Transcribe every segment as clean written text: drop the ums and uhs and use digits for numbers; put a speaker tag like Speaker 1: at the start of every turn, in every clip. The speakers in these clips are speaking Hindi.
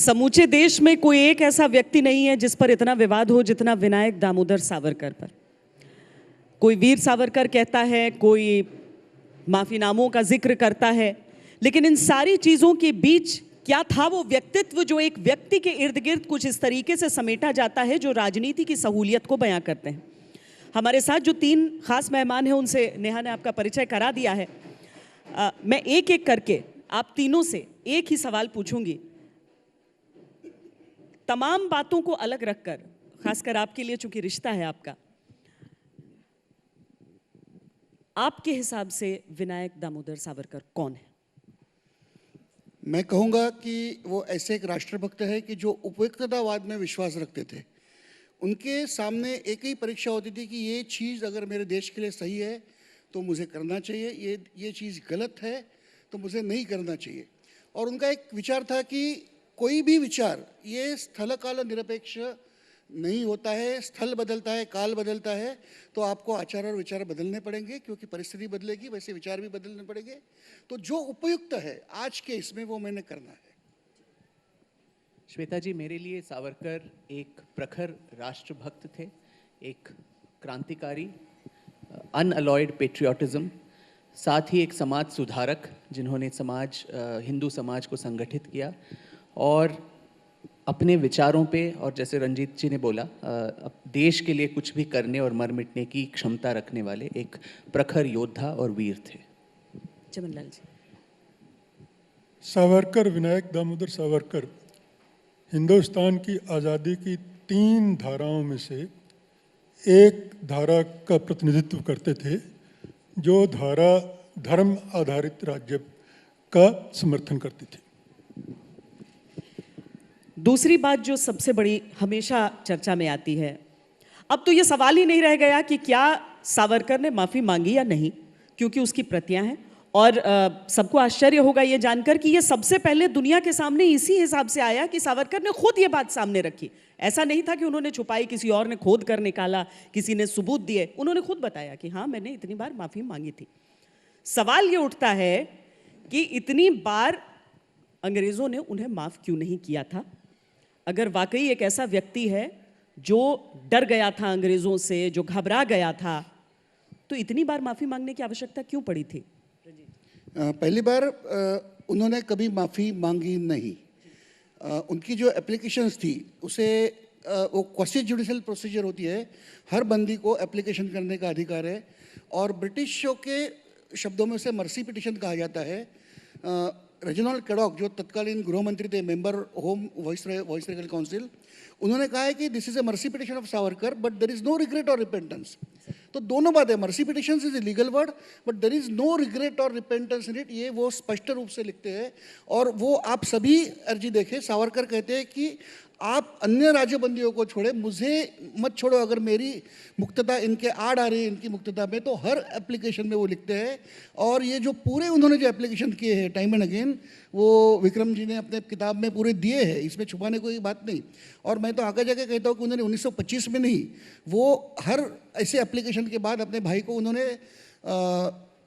Speaker 1: समूचे देश में कोई एक ऐसा व्यक्ति नहीं है जिस पर इतना विवाद हो जितना विनायक दामोदर सावरकर पर। कोई वीर सावरकर कहता है, कोई माफीनामों का जिक्र करता है, लेकिन इन सारी चीज़ों के बीच क्या था वो व्यक्तित्व जो एक व्यक्ति के इर्द गिर्द कुछ इस तरीके से समेटा जाता है जो राजनीति की सहूलियत को बयां करते हैं। हमारे साथ जो तीन खास मेहमान हैं उनसे नेहा ने आपका परिचय करा दिया है। मैं एक एक करके आप तीनों से एक ही सवाल पूछूंगी, तमाम बातों को अलग रखकर, खासकर आपके लिए चूंकि रिश्ता है आपका। आपके हिसाब से विनायक दामोदर सावरकर कौन है?
Speaker 2: मैं कहूँगा कि वो ऐसे एक राष्ट्रभक्त है कि जो उपयुक्ततावाद में विश्वास रखते थे। उनके सामने एक ही परीक्षा होती थी कि ये चीज़ अगर मेरे देश के लिए सही है तो मुझे करना चाहिए, ये चीज़ गलत है तो मुझे नहीं करना चाहिए। और उनका एक विचार था कि कोई भी विचार ये स्थल काल निरपेक्ष नहीं होता है, स्थल बदलता है, काल बदलता है, तो आपको आचार और विचार बदलने पड़ेंगे, क्योंकि परिस्थिति बदलेगी वैसे विचार भी बदलने पड़ेंगे। तो जो उपयुक्त है आज के इसमें वो मैंने करना है।
Speaker 3: श्वेता जी, मेरे लिए सावरकर एक प्रखर राष्ट्रभक्त थे, एक क्रांतिकारी, अनअलॉयड पेट्रियाटिज्म, साथ ही एक समाज सुधारक जिन्होंने हिंदू समाज को संगठित किया और अपने विचारों पे, और जैसे रंजीत जी ने बोला, देश के लिए कुछ भी करने और मर मिटने की क्षमता रखने वाले एक प्रखर योद्धा और वीर थे।
Speaker 1: चमनलाल जी।
Speaker 4: सावरकर, विनायक दामोदर सावरकर हिंदुस्तान की आज़ादी की 3 धाराओं में से एक धारा का प्रतिनिधित्व करते थे, जो धारा धर्म आधारित राज्य का समर्थन करती थी।
Speaker 1: दूसरी बात जो सबसे बड़ी हमेशा चर्चा में आती है, अब तो ये सवाल ही नहीं रह गया कि क्या सावरकर ने माफ़ी मांगी या नहीं, क्योंकि उसकी प्रतियां हैं। और सबको आश्चर्य होगा ये जानकर कि ये सबसे पहले दुनिया के सामने इसी हिसाब से आया कि सावरकर ने खुद ये बात सामने रखी। ऐसा नहीं था कि उन्होंने छुपाई, किसी और ने खोद कर निकाला, किसी ने सबूत दिए। उन्होंने खुद बताया कि हाँ, मैंने इतनी बार माफ़ी मांगी थी। सवाल ये उठता है कि इतनी बार अंग्रेज़ों ने उन्हें माफ़ क्यों नहीं किया था? अगर वाकई एक ऐसा व्यक्ति है जो डर गया था अंग्रेज़ों से, जो घबरा गया था, तो इतनी बार माफ़ी मांगने की आवश्यकता क्यों पड़ी थी?
Speaker 2: पहली बार उन्होंने कभी माफ़ी मांगी नहीं। उनकी जो एप्लीकेशंस थी उसे वो क्वासी जुडिशियल प्रोसीजर होती है, हर बंदी को एप्लीकेशन करने का अधिकार है। और ब्रिटिशों के शब्दों में उसे मर्सी पिटिशन कहा जाता है। रेजिनाल्ड कैडॉक जो तत्कालीन गृह मंत्री थे, मेंबर होम वाइसरेगल काउंसिल, उन्होंने कहा है कि this is a mercy petition of Savarkar but there is no regret और रिपेंटेंस। तो दोनों बातें, mercy petition is a legal word but there is no regret और रिपेंटेंस इन इट, ये वो स्पष्ट रूप से लिखते हैं। और वो आप सभी अर्जी देखें, सावरकर कहते हैं कि आप अन्य राज्यबंदियों को छोड़े, मुझे मत छोड़ो, अगर मेरी मुक्तता इनके आड़ आ रही है, इनकी मुक्तता में, तो हर एप्लीकेशन में वो लिखते हैं। और ये जो पूरे उन्होंने जो एप्लीकेशन किए हैं टाइम एंड अगेन, वो विक्रम जी ने अपने किताब में पूरे दिए हैं, इसमें छुपाने कोई बात नहीं। और मैं तो आगे जाके कहता हूँ कि उन्होंने 1925 में नहीं, वो हर ऐसे एप्लीकेशन के बाद अपने भाई को उन्होंने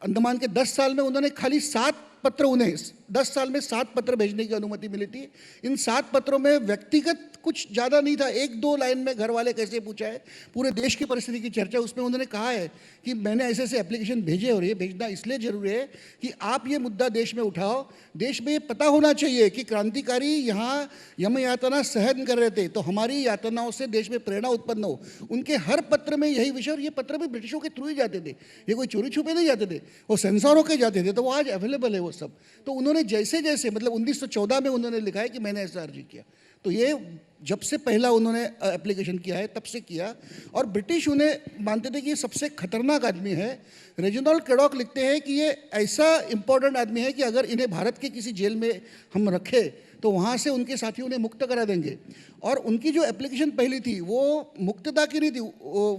Speaker 2: अंडमान के 10 साल में उन्होंने खाली 7 पत्र, उन्हें 10 साल में 7 पत्र भेजने की अनुमति मिली थी। इन 7 पत्रों में व्यक्तिगत कुछ ज़्यादा नहीं था, 1-2 लाइन में घर वाले कैसे पूछा है, पूरे देश की परिस्थिति की चर्चा, उसमें उन्होंने कहा है कि मैंने ऐसे ऐसे एप्लीकेशन भेजे और ये भेजना इसलिए जरूरी है कि आप ये मुद्दा देश में उठाओ। देश में ये पता होना चाहिए कि क्रांतिकारी यहाँ यम यातना सहन कर रहे थे, तो हमारी यातनाओं से देश में प्रेरणा उत्पन्न हो। उनके हर पत्र में यही विषय, और ये पत्र भी ब्रिटिशों के थ्रू ही जाते थे, ये कोई चोरी छुपे नहीं जाते थे, वो सेंसर होके जाते थे, तो वो आज अवेलेबल है वो सब। तो उन्होंने जैसे जैसे, मतलब 1914 में उन्होंने लिखा है कि मैंने ऐसा अर्जी किया, तो ये जब से पहला उन्होंने एप्लीकेशन किया है तब से किया। और ब्रिटिश उन्हें मानते थे कि ये सबसे खतरनाक आदमी है। रेजिनाल्ड कैडॉक लिखते हैं कि ये ऐसा इंपॉर्टेंट आदमी है कि अगर इन्हें भारत के किसी जेल में हम रखें तो वहाँ से उनके साथी उन्हें मुक्त करा देंगे। और उनकी जो एप्लीकेशन पहली थी वो मुक्तता की नहीं थी,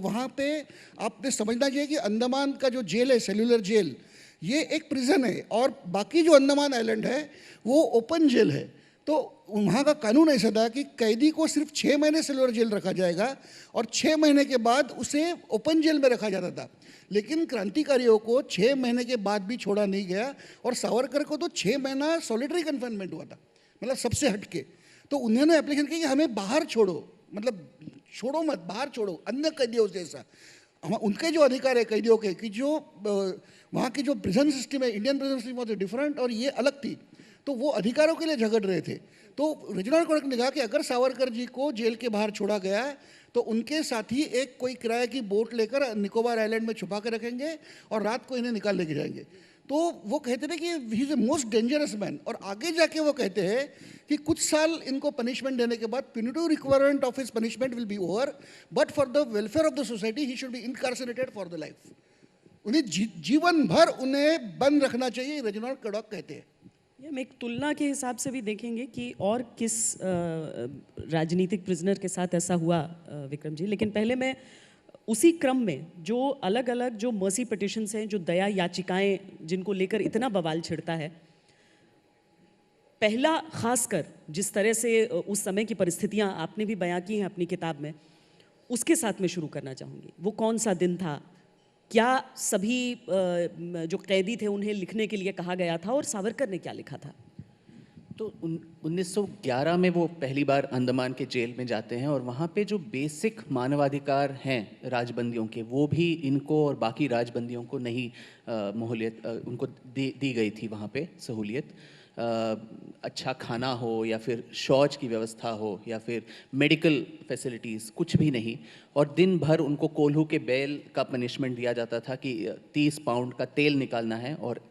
Speaker 2: वहाँ पे आपने समझना चाहिए कि अंडमान का जो जेल है, सेल्यूलर जेल, ये एक प्रिजन है, और बाकी जो अंडमान आइलैंड है वो ओपन जेल है। तो वहाँ का कानून ऐसा था कि कैदी को सिर्फ 6 महीने सेल्यूलर जेल रखा जाएगा और 6 महीने के बाद उसे ओपन जेल में रखा जाता था। लेकिन क्रांतिकारियों को 6 महीने के बाद भी छोड़ा नहीं गया, और सावरकर को तो 6 महीना सॉलिटरी कन्फाइनमेंट हुआ था, मतलब सबसे हटके। तो उन्होंने एप्लीकेशन की कि हमें बाहर छोड़ो, मतलब छोड़ो मत, बाहर छोड़ो अन्य कैदियों जैसा। हम उनके जो अधिकार है कैदियों के कि जो वहाँ की जो प्रिजन सिस्टम है, इंडियन प्रिजन सिस्टम बहुत डिफरेंट और ये अलग थी, तो वो अधिकारों के लिए झगड़ रहे थे। तो रीजनल कोर्ट ने कहा कि अगर सावरकर जी को जेल के बाहर छोड़ा गया है तो उनके साथी एक कोई किराए की बोट लेकर निकोबार आइलैंड में छुपा के रखेंगे और रात को इन्हें निकाल लेके जाएंगे। तो वो कहते थे कि he is a most dangerous man. और आगे जाके वो कहते हैं कि कुछ साल इनको पनिशमेंट देने के बाद punitive requirement of his punishment will be over, but for the welfare of the society he should be incarcerated for the life. उन्हें जीवन भर उन्हें बंद रखना चाहिए, रेजिनाल्ड कैडॉक कहते हैं।
Speaker 1: ये हम एक तुलना के हिसाब से भी देखेंगे कि और किस राजनीतिक प्रिजनर के साथ ऐसा हुआ विक्रम जी। लेकिन पहले मैं उसी क्रम में जो अलग अलग जो मर्सी पिटिशंस हैं, जो दया याचिकाएं जिनको लेकर इतना बवाल छिड़ता है, पहला खासकर जिस तरह से उस समय की परिस्थितियां आपने भी बयां की हैं अपनी किताब में, उसके साथ मैं शुरू करना चाहूँगी। वो कौन सा दिन था? क्या सभी जो कैदी थे उन्हें लिखने के लिए कहा गया था और सावरकर ने क्या लिखा था?
Speaker 3: तो 1911 में वो पहली बार अंडमान के जेल में जाते हैं और वहाँ पे जो बेसिक मानवाधिकार हैं राजबंदियों के, वो भी इनको और बाकी राजबंदियों को नहीं मोहलियत उनको दी गई थी वहाँ पे सहूलियत। अच्छा खाना हो या फिर शौच की व्यवस्था हो या फिर मेडिकल फैसिलिटीज़, कुछ भी नहीं। और दिन भर उनको कोल्हू के बैल का पनिशमेंट दिया जाता था कि 30 पाउंड का तेल निकालना है और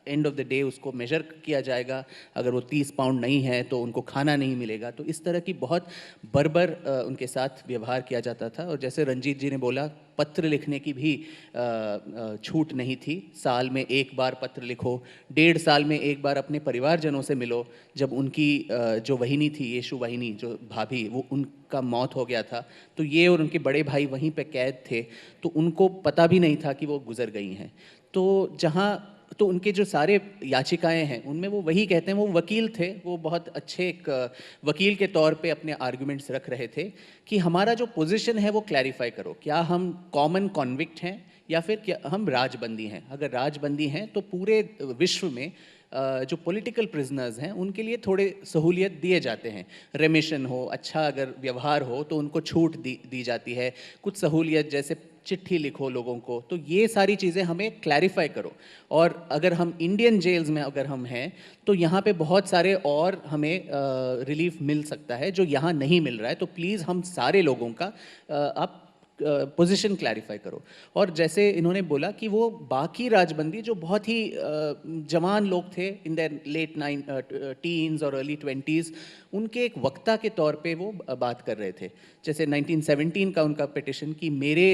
Speaker 3: एंड ऑफ द डे उसको मेजर किया जाएगा, अगर वो 30 पाउंड नहीं है तो उनको खाना नहीं मिलेगा। तो इस तरह की बहुत बर्बर उनके साथ व्यवहार किया जाता था। और जैसे रंजीत जी ने बोला, पत्र लिखने की भी छूट नहीं थी। साल में एक बार पत्र लिखो, 1.5 साल में एक बार अपने परिवारजनों से मिलो। जब उनकी जो वहिनी थी, येशु वहिनी जो भाभी, वो उनका मौत हो गया था, तो ये और उनके बड़े भाई वहीं पे कैद थे, तो उनको पता भी नहीं था कि वो गुजर गई हैं। तो उनके जो सारे याचिकाएं हैं उनमें वो वही कहते हैं, वो वकील थे, वो बहुत अच्छे एक वकील के तौर पे अपने आर्गुमेंट्स रख रहे थे कि हमारा जो पोजीशन है वो क्लैरिफाई करो, क्या हम कॉमन कॉन्विक्ट हैं या फिर क्या हम राजबंदी हैं। अगर राजबंदी हैं तो पूरे विश्व में जो पॉलिटिकल प्रिजनर्स हैं उनके लिए थोड़े सहूलियत दिए जाते हैं, रेमिशन हो, अच्छा अगर व्यवहार हो तो उनको छूट दी जाती है, कुछ सहूलियत जैसे चिट्ठी लिखो लोगों को। तो ये सारी चीज़ें हमें क्लैरिफाई करो। और अगर हम इंडियन जेल्स में अगर हम हैं तो यहाँ पे बहुत सारे और हमें रिलीफ मिल सकता है जो यहाँ नहीं मिल रहा है। तो प्लीज़ हम सारे लोगों का आप पोजीशन क्लैरिफाई करो। और जैसे इन्होंने बोला कि वो बाकी राजबंदी जो बहुत ही जवान लोग थे इन देयर लेट टीन्स और अर्ली 20s, उनके एक वक्ता के तौर पे वो बात कर रहे थे। जैसे 1917 का उनका पिटिशन कि मेरे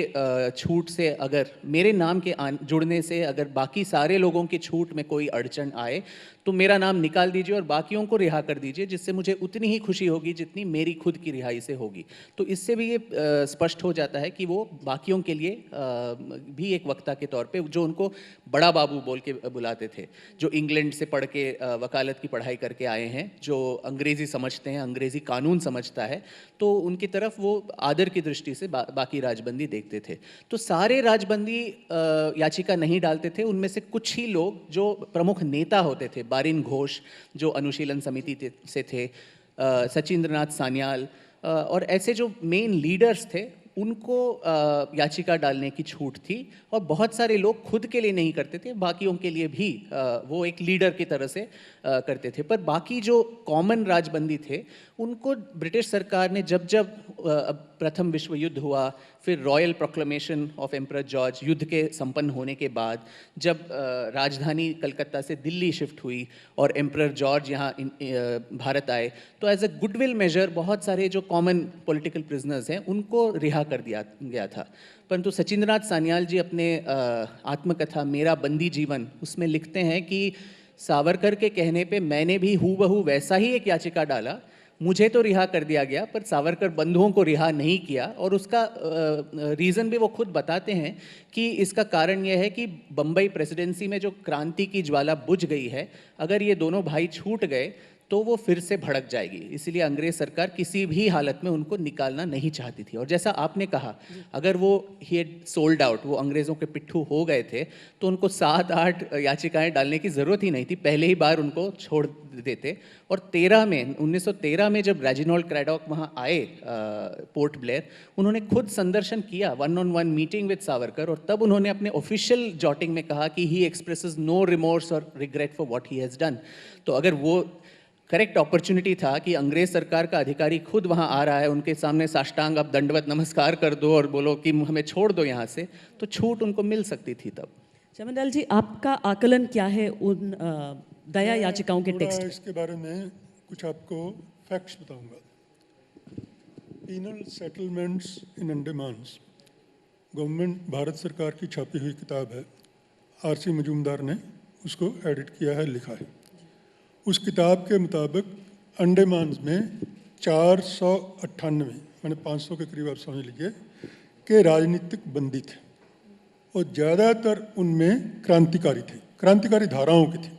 Speaker 3: छूट से, अगर मेरे नाम के जुड़ने से अगर बाकी सारे लोगों की छूट में कोई अड़चन आए तो मेरा नाम निकाल दीजिए और बाकियों को रिहा कर दीजिए, जिससे मुझे उतनी ही खुशी होगी जितनी मेरी खुद की रिहाई से होगी। तो इससे भी ये स्पष्ट हो जाता है कि वो बाकियों के लिए भी एक वक्ता के तौर पे, जो उनको बड़ा बाबू बोल के बुलाते थे, जो इंग्लैंड से पढ़ के वकालत की पढ़ाई करके आए हैं, जो अंग्रेज़ी समझते हैं, अंग्रेज़ी कानून समझता है, तो उनकी तरफ वो आदर की दृष्टि से बाकी राजबंदी देखते थे। तो सारे राजबंदी याचिका नहीं डालते थे, उनमें से कुछ ही लोग जो प्रमुख नेता होते थे, बारिन घोष जो अनुशीलन समिति से थे, सचिंद्रनाथ सान्याल और ऐसे जो मेन लीडर्स थे, उनको याचिका डालने की छूट थी। और बहुत सारे लोग खुद के लिए नहीं करते थे, बाकियों के लिए भी वो एक लीडर की तरह से करते थे। पर बाकी जो कॉमन राजबंदी थे उनको ब्रिटिश सरकार ने जब प्रथम विश्व युद्ध हुआ, फिर royal proclamation of emperor George, युद्ध के संपन्न होने के बाद जब राजधानी कलकत्ता से दिल्ली शिफ्ट हुई और एम्परर जॉर्ज यहाँ भारत आए, तो एज अ गुडविल मेजर बहुत सारे जो कॉमन पॉलिटिकल प्रिजनर्स हैं उनको रिहा कर दिया गया था। परंतु सचिंद्रनाथ सान्याल जी अपने आत्मकथा मेरा बंदी जीवन उसमें लिखते हैं कि सावरकर के कहने पे मैंने भी हूबहू वैसा ही एक याचिका डाला, मुझे तो रिहा कर दिया गया पर सावरकर बंधुओं को रिहा नहीं किया। और उसका रीज़न भी वो खुद बताते हैं कि इसका कारण यह है कि बम्बई प्रेसिडेंसी में जो क्रांति की ज्वाला बुझ गई है, अगर ये दोनों भाई छूट गए तो वो फिर से भड़क जाएगी। इसीलिए अंग्रेज सरकार किसी भी हालत में उनको निकालना नहीं चाहती थी। और जैसा आपने कहा, अगर वो ही हैड सोल्ड आउट, वो अंग्रेज़ों के पिट्ठू हो गए थे, तो उनको 7-8 याचिकाएं डालने की ज़रूरत ही नहीं थी, पहले ही बार उनको छोड़ देते। और 1913 में जब रेजिनॉल्ड क्रैडॉक वहाँ आए पोर्ट ब्लेयर, उन्होंने खुद संदर्शन किया, 1-on-1 मीटिंग विद सावरकर, और तब उन्होंने अपने ऑफिशियल जॉटिंग में कहा कि ही एक्सप्रेसेस नो रिमोर्स और regret for what he has done. तो अगर वो करेक्ट अपॉर्चुनिटी था कि अंग्रेज सरकार का अधिकारी खुद वहाँ आ रहा है, उनके सामने साष्टांग आप दंडवत नमस्कार कर दो और बोलो कि हमें छोड़ दो यहाँ से, तो छूट उनको मिल सकती थी तब।
Speaker 1: चमनलाल जी, आपका आकलन क्या है उन दया याचिकाओं के
Speaker 4: थोड़ा
Speaker 1: टेक्स्ट?
Speaker 4: इसके बारे में कुछ आपको फैक्ट्स बताऊंगा। Penal settlements in Andamans government Bharat सरकार की छापी हुई किताब है। आरसी मजूमदार ने उसको एडिट किया है, लिखा है। उस किताब के मुताबिक अंडमान में 498 माने 500 के करीब आप समझ लीजिए कि राजनीतिक बंदी थे, और ज़्यादातर उनमें क्रांतिकारी थे, क्रांतिकारी धाराओं के थे।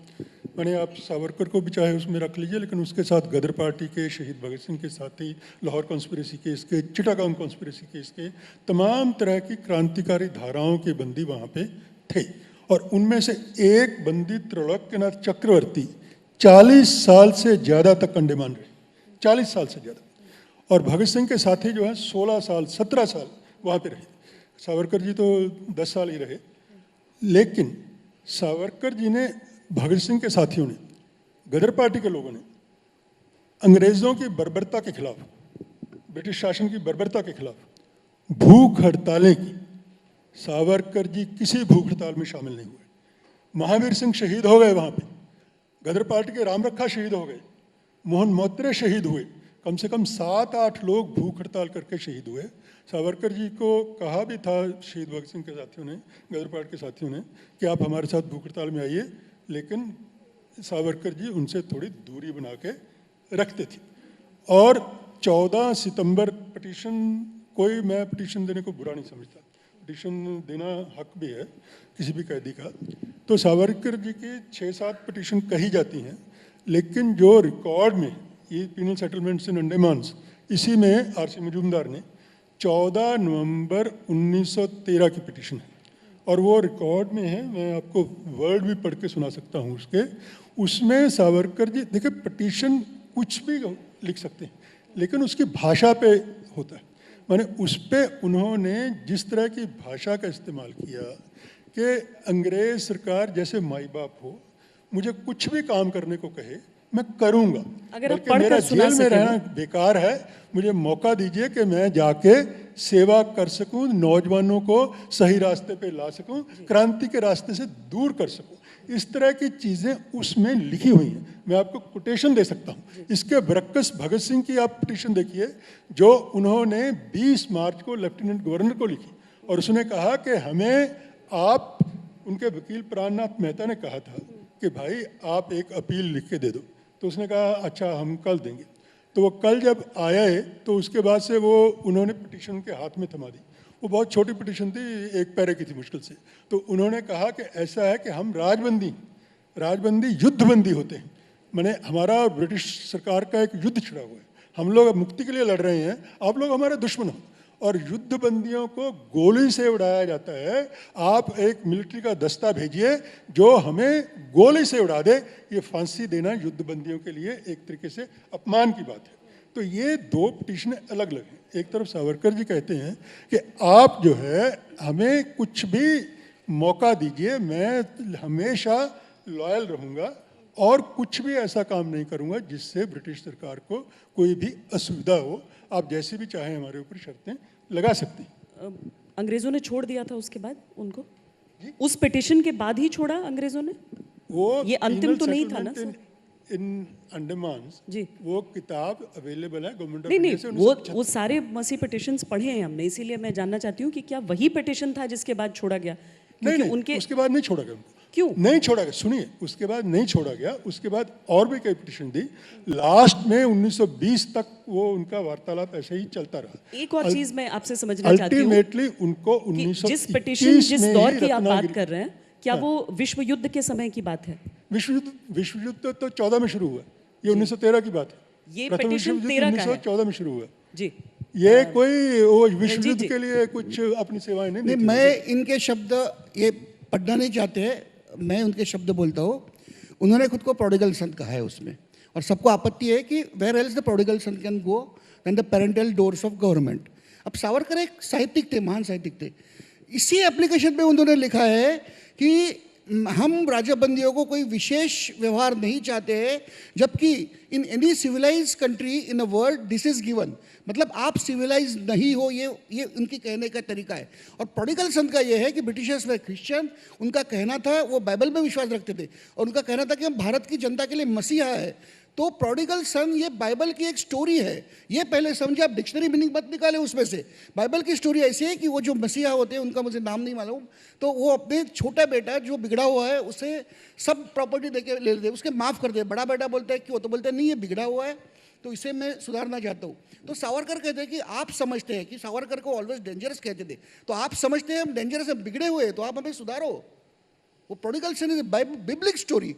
Speaker 4: माने आप सावरकर को भी चाहे उसमें रख लीजिए, लेकिन उसके साथ गदर पार्टी के, शहीद भगत सिंह के साथी, लाहौर कॉन्स्पिरेसी केस के, चिटागांग कॉन्स्पिरेसी केस के, तमाम तरह की क्रांतिकारी धाराओं के बंदी वहाँ पे थे। और उनमें से एक बंदी त्रैलोक्यनाथ चक्रवर्ती 40 साल से ज़्यादा तक अंडमान रहे, 40 साल से ज़्यादा। और भगत सिंह के साथी जो हैं 16 साल 17 साल वहाँ पे रहे। सावरकर जी तो 10 साल ही रहे। लेकिन सावरकर जी ने, भगत सिंह के साथियों ने, गदर पार्टी के लोगों ने अंग्रेज़ों की बर्बरता के खिलाफ, ब्रिटिश शासन की बर्बरता के खिलाफ भूख हड़तालें की। सावरकर जी किसी भूख हड़ताल में शामिल नहीं हुए। महावीर सिंह शहीद हो गए वहाँ पे, गदर पार्टी के राम रखा शहीद हो गए, मोहन मोत्रे शहीद हुए, कम से कम 7-8 लोग भूख हड़ताल करके शहीद हुए। सावरकर जी को कहा भी था शहीद भगत सिंह के साथियों ने, गदर पार्टी के साथियों ने, कि आप हमारे साथ भूख हड़ताल में आइए, लेकिन सावरकर जी उनसे थोड़ी दूरी बना के रखते थे। और 14 सितंबर पिटीशन, कोई मैं पिटीशन देने को बुरा नहीं समझता, पिटीशन देना हक भी है किसी भी कैदी का। तो सावरकर जी की 6-7 पिटीशन कही जाती हैं, लेकिन जो रिकॉर्ड में ये पीनल सेटलमेंट्स इन अंडमान्स, इसी में आरसी मजूमदार ने 14 नवंबर 1913 की पिटीशन है, और वो रिकॉर्ड में है। मैं आपको वर्ड भी पढ़ के सुना सकता हूँ उसके। उसमें सावरकर जी, देखिए पिटीशन कुछ भी लिख सकते हैं, लेकिन उसकी भाषा पे होता है। माने उस पर उन्होंने जिस तरह की भाषा का इस्तेमाल किया कि अंग्रेज सरकार जैसे माई बाप हो, मुझे कुछ भी काम करने को कहे मैं करूँगा,
Speaker 1: अगर आप
Speaker 4: बल्कि
Speaker 1: पढ़कर
Speaker 4: मेरा
Speaker 1: सुना
Speaker 4: जेल में
Speaker 1: सकें।
Speaker 4: रहना बेकार है, मुझे मौका दीजिए कि मैं जाके सेवा कर सकूं, नौजवानों को सही रास्ते पे ला सकूं, क्रांति के रास्ते से दूर कर सकूं। इस तरह की चीज़ें उसमें लिखी हुई हैं। मैं आपको कोटेशन दे सकता हूं। इसके बरक्कस भगत सिंह की आप पिटीशन देखिए, जो उन्होंने 20 मार्च को लेफ्टिनेंट गवर्नर को लिखी, और उसने कहा कि हमें आप, उनके वकील प्राणनाथ मेहता ने कहा था कि भाई आप एक अपील लिख के दे दो। तो उसने कहा अच्छा हम कल देंगे। तो वो कल जब आए तो उसके बाद से वो उन्होंने पिटीशन के हाथ में थमा दी। वो बहुत छोटी पिटीशन थी, 1 पैरे की थी मुश्किल से। तो उन्होंने कहा कि ऐसा है कि हम राजबंदी युद्धबंदी होते हैं, माने हमारा और ब्रिटिश सरकार का एक युद्ध छिड़ा हुआ है, हम लोग अब मुक्ति के लिए लड़ रहे हैं, आप लोग हमारे दुश्मन हो, और युद्ध बंदियों को गोली से उड़ाया जाता है। आप एक मिलिट्री का दस्ता भेजिए जो हमें गोली से उड़ा दे। ये फांसी देना युद्ध बंदियों के लिए एक तरीके से अपमान की बात है। तो ये 2 पिटीशनें अलग अलग हैं। एक तरफ सावरकर जी कहते हैं कि आप जो है हमें कुछ भी मौका दीजिए, मैं हमेशा लॉयल रहूँगा और कुछ भी ऐसा काम नहीं करूँगा जिससे ब्रिटिश सरकार को कोई भी असुविधा हो, आप जैसे भी चाहें हमारे ऊपर शर्तें लगा सकती हैं।
Speaker 1: अंग्रेजों ने छोड़ दिया था उसके बाद उनको? उस पिटीशन के बाद ही छोड़ा अंग्रेजों ने?
Speaker 4: वो
Speaker 1: ये अंतिम तो नहीं था ना सर?
Speaker 4: इन अंडमान
Speaker 1: जी।
Speaker 4: वो किताब अवेलेबल है गवर्नमेंट ऑफ
Speaker 1: नहीं
Speaker 4: इंडिया से।
Speaker 1: वो सारे मसी पिटिशंस पढ़े हैं हमने, इसीलिए मैं जानना चाहती हूँ कि क्या वही पिटिशन था जिसके बाद छोड़ा गया? क्योंकि
Speaker 4: नहीं,
Speaker 1: उनके
Speaker 4: उसके बाद नहीं छोड़ा गया उनको।
Speaker 1: क्यों
Speaker 4: नहीं छोड़ा गया? सुनिए, उसके बाद नहीं छोड़ा गया। उसके बाद और भी कई पिटिशन दी। लास्ट में 1920 तक वो उनका वार्तालाप ऐसे ही चलता रहा।
Speaker 1: एक और चीज मैं आपसे समझना चाहती हूँ
Speaker 4: अल्टीमेटली उनको
Speaker 1: कि
Speaker 4: 1921
Speaker 1: जिस पिटिशन, जिस
Speaker 4: में
Speaker 1: दौर
Speaker 4: ही
Speaker 1: की आप बात
Speaker 4: रत्नागिरी-
Speaker 1: कर रहे हैं, क्या वो विश्व युद्ध के समय की बात है?
Speaker 4: विश्व युद्ध तो 14 में शुरू हुआ। ये 1913 की बात है।
Speaker 1: ये
Speaker 4: प्रथम
Speaker 1: petition
Speaker 4: विश्व युद्ध
Speaker 1: 13 का है।
Speaker 4: 1914 में शुरू हुआ।
Speaker 1: जी
Speaker 4: ये कोई वो विश्व
Speaker 1: रंजीत
Speaker 4: युद्ध
Speaker 1: जी।
Speaker 4: के लिए कुछ अपनी सेवाएं नहीं
Speaker 2: नहीं,
Speaker 4: देती।
Speaker 2: मैं इनके शब्द ये पढ़ना नहीं चाहते हैं, मैं उनके शब्द बोलता हूँ। उन्होंने खुद को प्रोडिगल सन कहा है उसमें, और सबको आपत्ति है कि where else the prodigal son can go then the parental doors of government. अब सावरकर एक साहित्यिक थे, महान साहित्यिक थे। इसी एप्लीकेशन में उन्होंने लिखा है कि हम राजाबंदियों को कोई विशेष व्यवहार नहीं चाहते हैं, जबकि in any civilise country in a world this is given. मतलब आप सिविलाइज नहीं हो, ये उनकी कहने का तरीका है। और प्रोडिगल सन का ये है कि ब्रिटिशर्स वे क्रिश्चियन, उनका कहना था वो बाइबल में विश्वास रखते थे, और उनका कहना था कि हम भारत की जनता के लिए मसीहा है। तो प्रोडिगल सन ये बाइबल की एक स्टोरी है, ये पहले समझे। आप डिक्शनरी मीनिंग मत निकाले उसमें से। बाइबल की स्टोरी ऐसी है कि वो जो मसीहा होते हैं, उनका मुझे नाम नहीं मालूम, तो वो अपने छोटा बेटा जो बिगड़ा हुआ है उसे सब प्रॉपर्टी देके ले लेते, उसके माफ़ कर दे। बड़ा बेटा बोलता है कि वो तो बोलते नहीं, ये बिगड़ा हुआ है तो इसे मैं सुधारना चाहता हूँ। तो सावरकर कहते हैं कि आप समझते हैं कि सावरकर को ऑलवेज डेंजरस कहते थे, तो आप समझते हैं हम डेंजरस है, बिगड़े हुए हैं, तो आप हमें सुधारो। वो prodigal son is biblic story.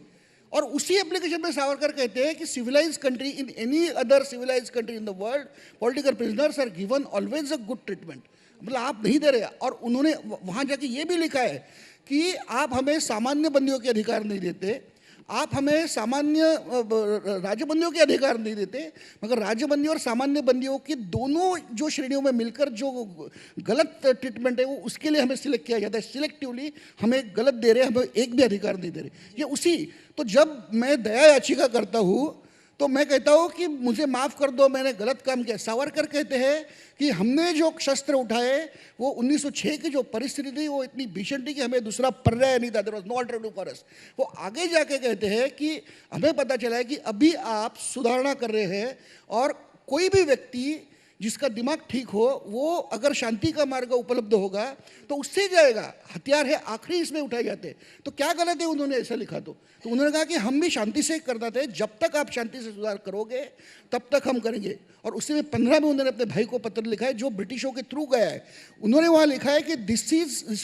Speaker 2: और उसी एप्लीकेशन में सावरकर कहते हैं कि civilise country in any other civilise country in the world political prisoners are given always a good treatment. मतलब आप नहीं दे रहे। और उन्होंने वहाँ जाके ये भी लिखा है कि आप हमें सामान्य बंदियों के अधिकार नहीं देते, आप हमें सामान्य राज्यबंदियों के अधिकार नहीं देते, मगर राज्यबंदी और सामान्य बंदियों की दोनों जो श्रेणियों में मिलकर जो गलत ट्रीटमेंट है वो उसके लिए हमें सिलेक्ट किया जाता है। सिलेक्टिवली हमें गलत दे रहे, हमें एक भी अधिकार नहीं दे रहे। ये उसी तो जब मैं दया याचिका करता हूँ तो मैं कहता हूँ कि मुझे माफ़ कर दो, मैंने गलत काम किया। सावरकर कहते हैं कि हमने जो शस्त्र उठाए वो 1906 की जो परिस्थिति थी वो इतनी भीषण थी कि हमें दूसरा पर्याय नहीं था, there was no alternative for us. वो आगे जाके कहते हैं कि हमें पता चला है कि अभी आप सुधारणा कर रहे हैं, और कोई भी व्यक्ति जिसका दिमाग ठीक हो वो अगर शांति का मार्ग उपलब्ध होगा तो उससे जाएगा। हथियार है आखिरी इसमें उठाए जाते हैं। तो क्या गलत है उन्होंने ऐसा लिखा? तो उन्होंने कहा कि हम भी शांति से करना थे, जब तक आप शांति से सुधार करोगे तब तक हम करेंगे। और उसी में 15 में उन्होंने अपने भाई को पत्र लिखा है जो ब्रिटिशों के थ्रू गया है। उन्होंने वहाँ लिखा है कि दिस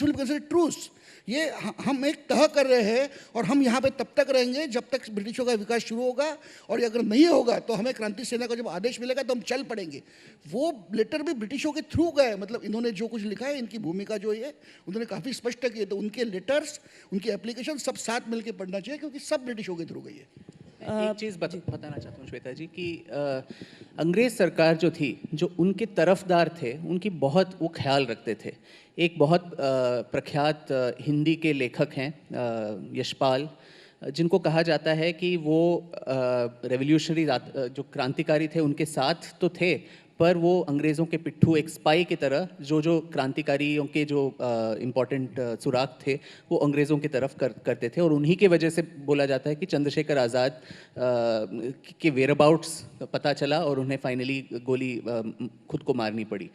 Speaker 2: विल कंसिडर ट्रूस, ये हम एक तह कर रहे हैं और हम यहाँ पे तब तक रहेंगे जब तक ब्रिटिशों का विकास शुरू होगा, और अगर नहीं होगा तो हमें क्रांति सेना का जब आदेश मिलेगा तो हम चल पड़ेंगे। वो लेटर भी ब्रिटिशों के थ्रू गए। मतलब इन्होंने जो कुछ लिखा है, इनकी भूमिका जो है उन्होंने काफ़ी स्पष्ट की है। तो उनके लेटर्स, उनकी एप्लीकेशन सब साथ मिलकर पढ़ना चाहिए, क्योंकि सब ब्रिटिशों के थ्रू गई है।
Speaker 3: एक चीज़ बताना चाहता हूँ श्वेता जी कि अंग्रेज़ सरकार जो थी, जो उनके तरफदार थे, उनकी बहुत वो ख्याल रखते थे। एक बहुत प्रख्यात हिंदी के लेखक हैं यशपाल, जिनको कहा जाता है कि वो रेवोल्यूशनरी जो क्रांतिकारी थे उनके साथ तो थे, पर वो अंग्रेज़ों के पिट्ठू, एक स्पाई की तरह जो क्रांतिकारियों के जो इम्पोर्टेंट सुराग थे वो अंग्रेज़ों की तरफ करते थे। और उन्हीं के वजह से बोला जाता है कि चंद्रशेखर आज़ाद के वेयरअबाउट्स पता चला और उन्हें फाइनली गोली खुद को मारनी पड़ी।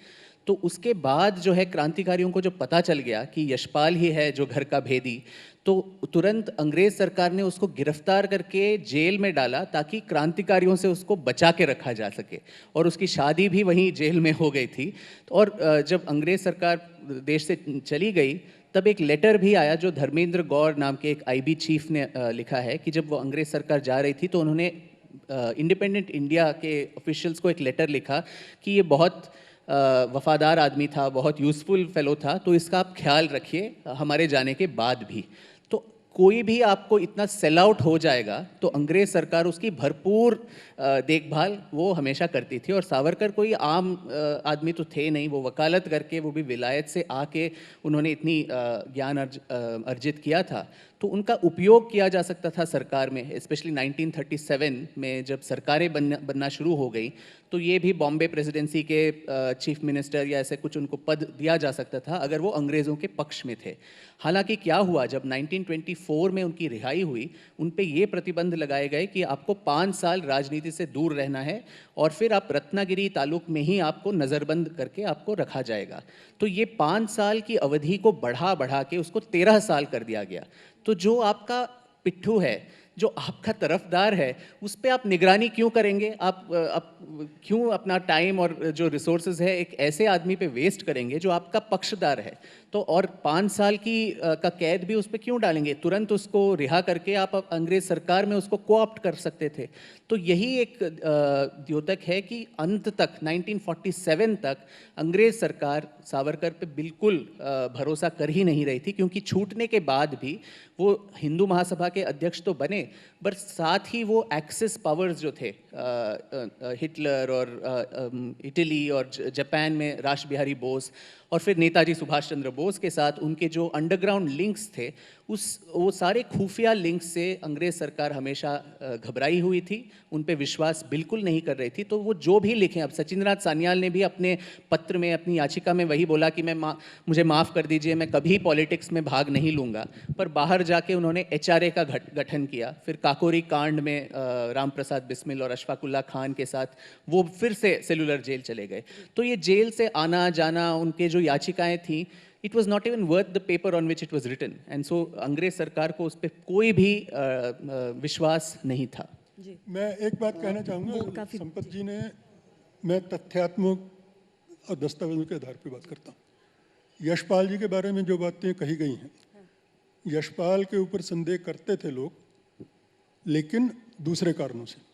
Speaker 3: तो उसके बाद जो है क्रांतिकारियों को जो पता चल गया कि यशपाल ही है जो घर का भेदी, तो तुरंत अंग्रेज सरकार ने उसको गिरफ्तार करके जेल में डाला ताकि क्रांतिकारियों से उसको बचा के रखा जा सके। और उसकी शादी भी वहीं जेल में हो गई थी। और जब अंग्रेज सरकार देश से चली गई तब एक लेटर भी आया जो धर्मेंद्र गौर नाम के एक आईबी चीफ ने लिखा है कि जब वो अंग्रेज सरकार जा रही थी तो उन्होंने इंडिपेंडेंट इंडिया के ऑफिशियल्स को एक लेटर लिखा कि ये बहुत वफादार आदमी था, बहुत यूज़फुल फेलो था, तो इसका आप ख्याल रखिए हमारे जाने के बाद भी। तो कोई भी आपको इतना सेल आउट हो जाएगा तो अंग्रेज़ सरकार उसकी भरपूर देखभाल वो हमेशा करती थी। और सावरकर कोई आम आदमी तो थे नहीं, वो वकालत करके, वो भी विलायत से आके उन्होंने इतनी ज्ञान अर्जित किया था, तो उनका उपयोग किया जा सकता था सरकार में। स्पेशली 1937 में जब सरकारें बनना शुरू हो गई तो ये भी बॉम्बे प्रेसिडेंसी के चीफ मिनिस्टर या ऐसे कुछ उनको पद दिया जा सकता था अगर वो अंग्रेज़ों के पक्ष में थे। हालांकि क्या हुआ, जब 1924 में उनकी रिहाई हुई, उन पे ये प्रतिबंध लगाए गए कि आपको 5 साल राजनीति से दूर रहना है और फिर आप रत्नागिरी तालुक में ही आपको नज़रबंद करके आपको रखा जाएगा। तो ये 5 साल की अवधि को बढ़ा के उसको 13 साल कर दिया गया। तो जो आपका पिट्ठू है, जो आपका तरफदार है उस पे आप निगरानी क्यों करेंगे? आप क्यों अपना टाइम और जो रिसोर्सेज है एक ऐसे आदमी पे वेस्ट करेंगे जो आपका पक्षदार है? तो और 5 साल की का कैद भी उस पर क्यों डालेंगे? तुरंत उसको रिहा करके आप अंग्रेज सरकार में उसको कोऑप्ट कर सकते थे। तो यही एक द्योतक है कि अंत तक 1947 तक अंग्रेज सरकार सावरकर पे बिल्कुल भरोसा कर ही नहीं रही थी, क्योंकि छूटने के बाद भी वो हिंदू महासभा के अध्यक्ष तो बने, पर साथ ही वो एक्सिस पावर्स जो थे हिटलर और इटली और जापान में रास बिहारी बोस और फिर नेताजी सुभाष चंद्र बोस के साथ उनके जो अंडरग्राउंड लिंक्स थे, वो सारे खुफिया लिंक्स से अंग्रेज सरकार हमेशा घबराई हुई थी, उन पे विश्वास बिल्कुल नहीं कर रही थी। तो वो जो भी लिखें, अब सचिंद्रनाथ सान्याल ने भी अपने पत्र में, अपनी याचिका में वही बोला कि मुझे माफ़ कर दीजिए, मैं कभी पॉलिटिक्स में भाग नहीं लूँगा, पर बाहर जाके उन्होंने HRA का गठन किया। फिर काकोरी कांड में राम प्रसाद बिस्मिल और अशफाकुल्ला खान के साथ वो फिर से सेलुलर जेल चले गए। तो ये जेल से आना जाना, उनके जो याचिकाएं थी, it was not even worth the paper on which it was written, and so अंग्रेज सरकार को उस पर कोई भी विश्वास नहीं था।
Speaker 4: मैं एक बात कहना चाहूँगा, संपत जी ने, मैं तथ्यात्मक और दस्तावेजों के आधार पर बात करता हूँ। यशपाल जी के बारे में जो बातें कही गई हैं, यशपाल के ऊपर संदेह करते थे लोग, लेकिन दूसरे कारणों से।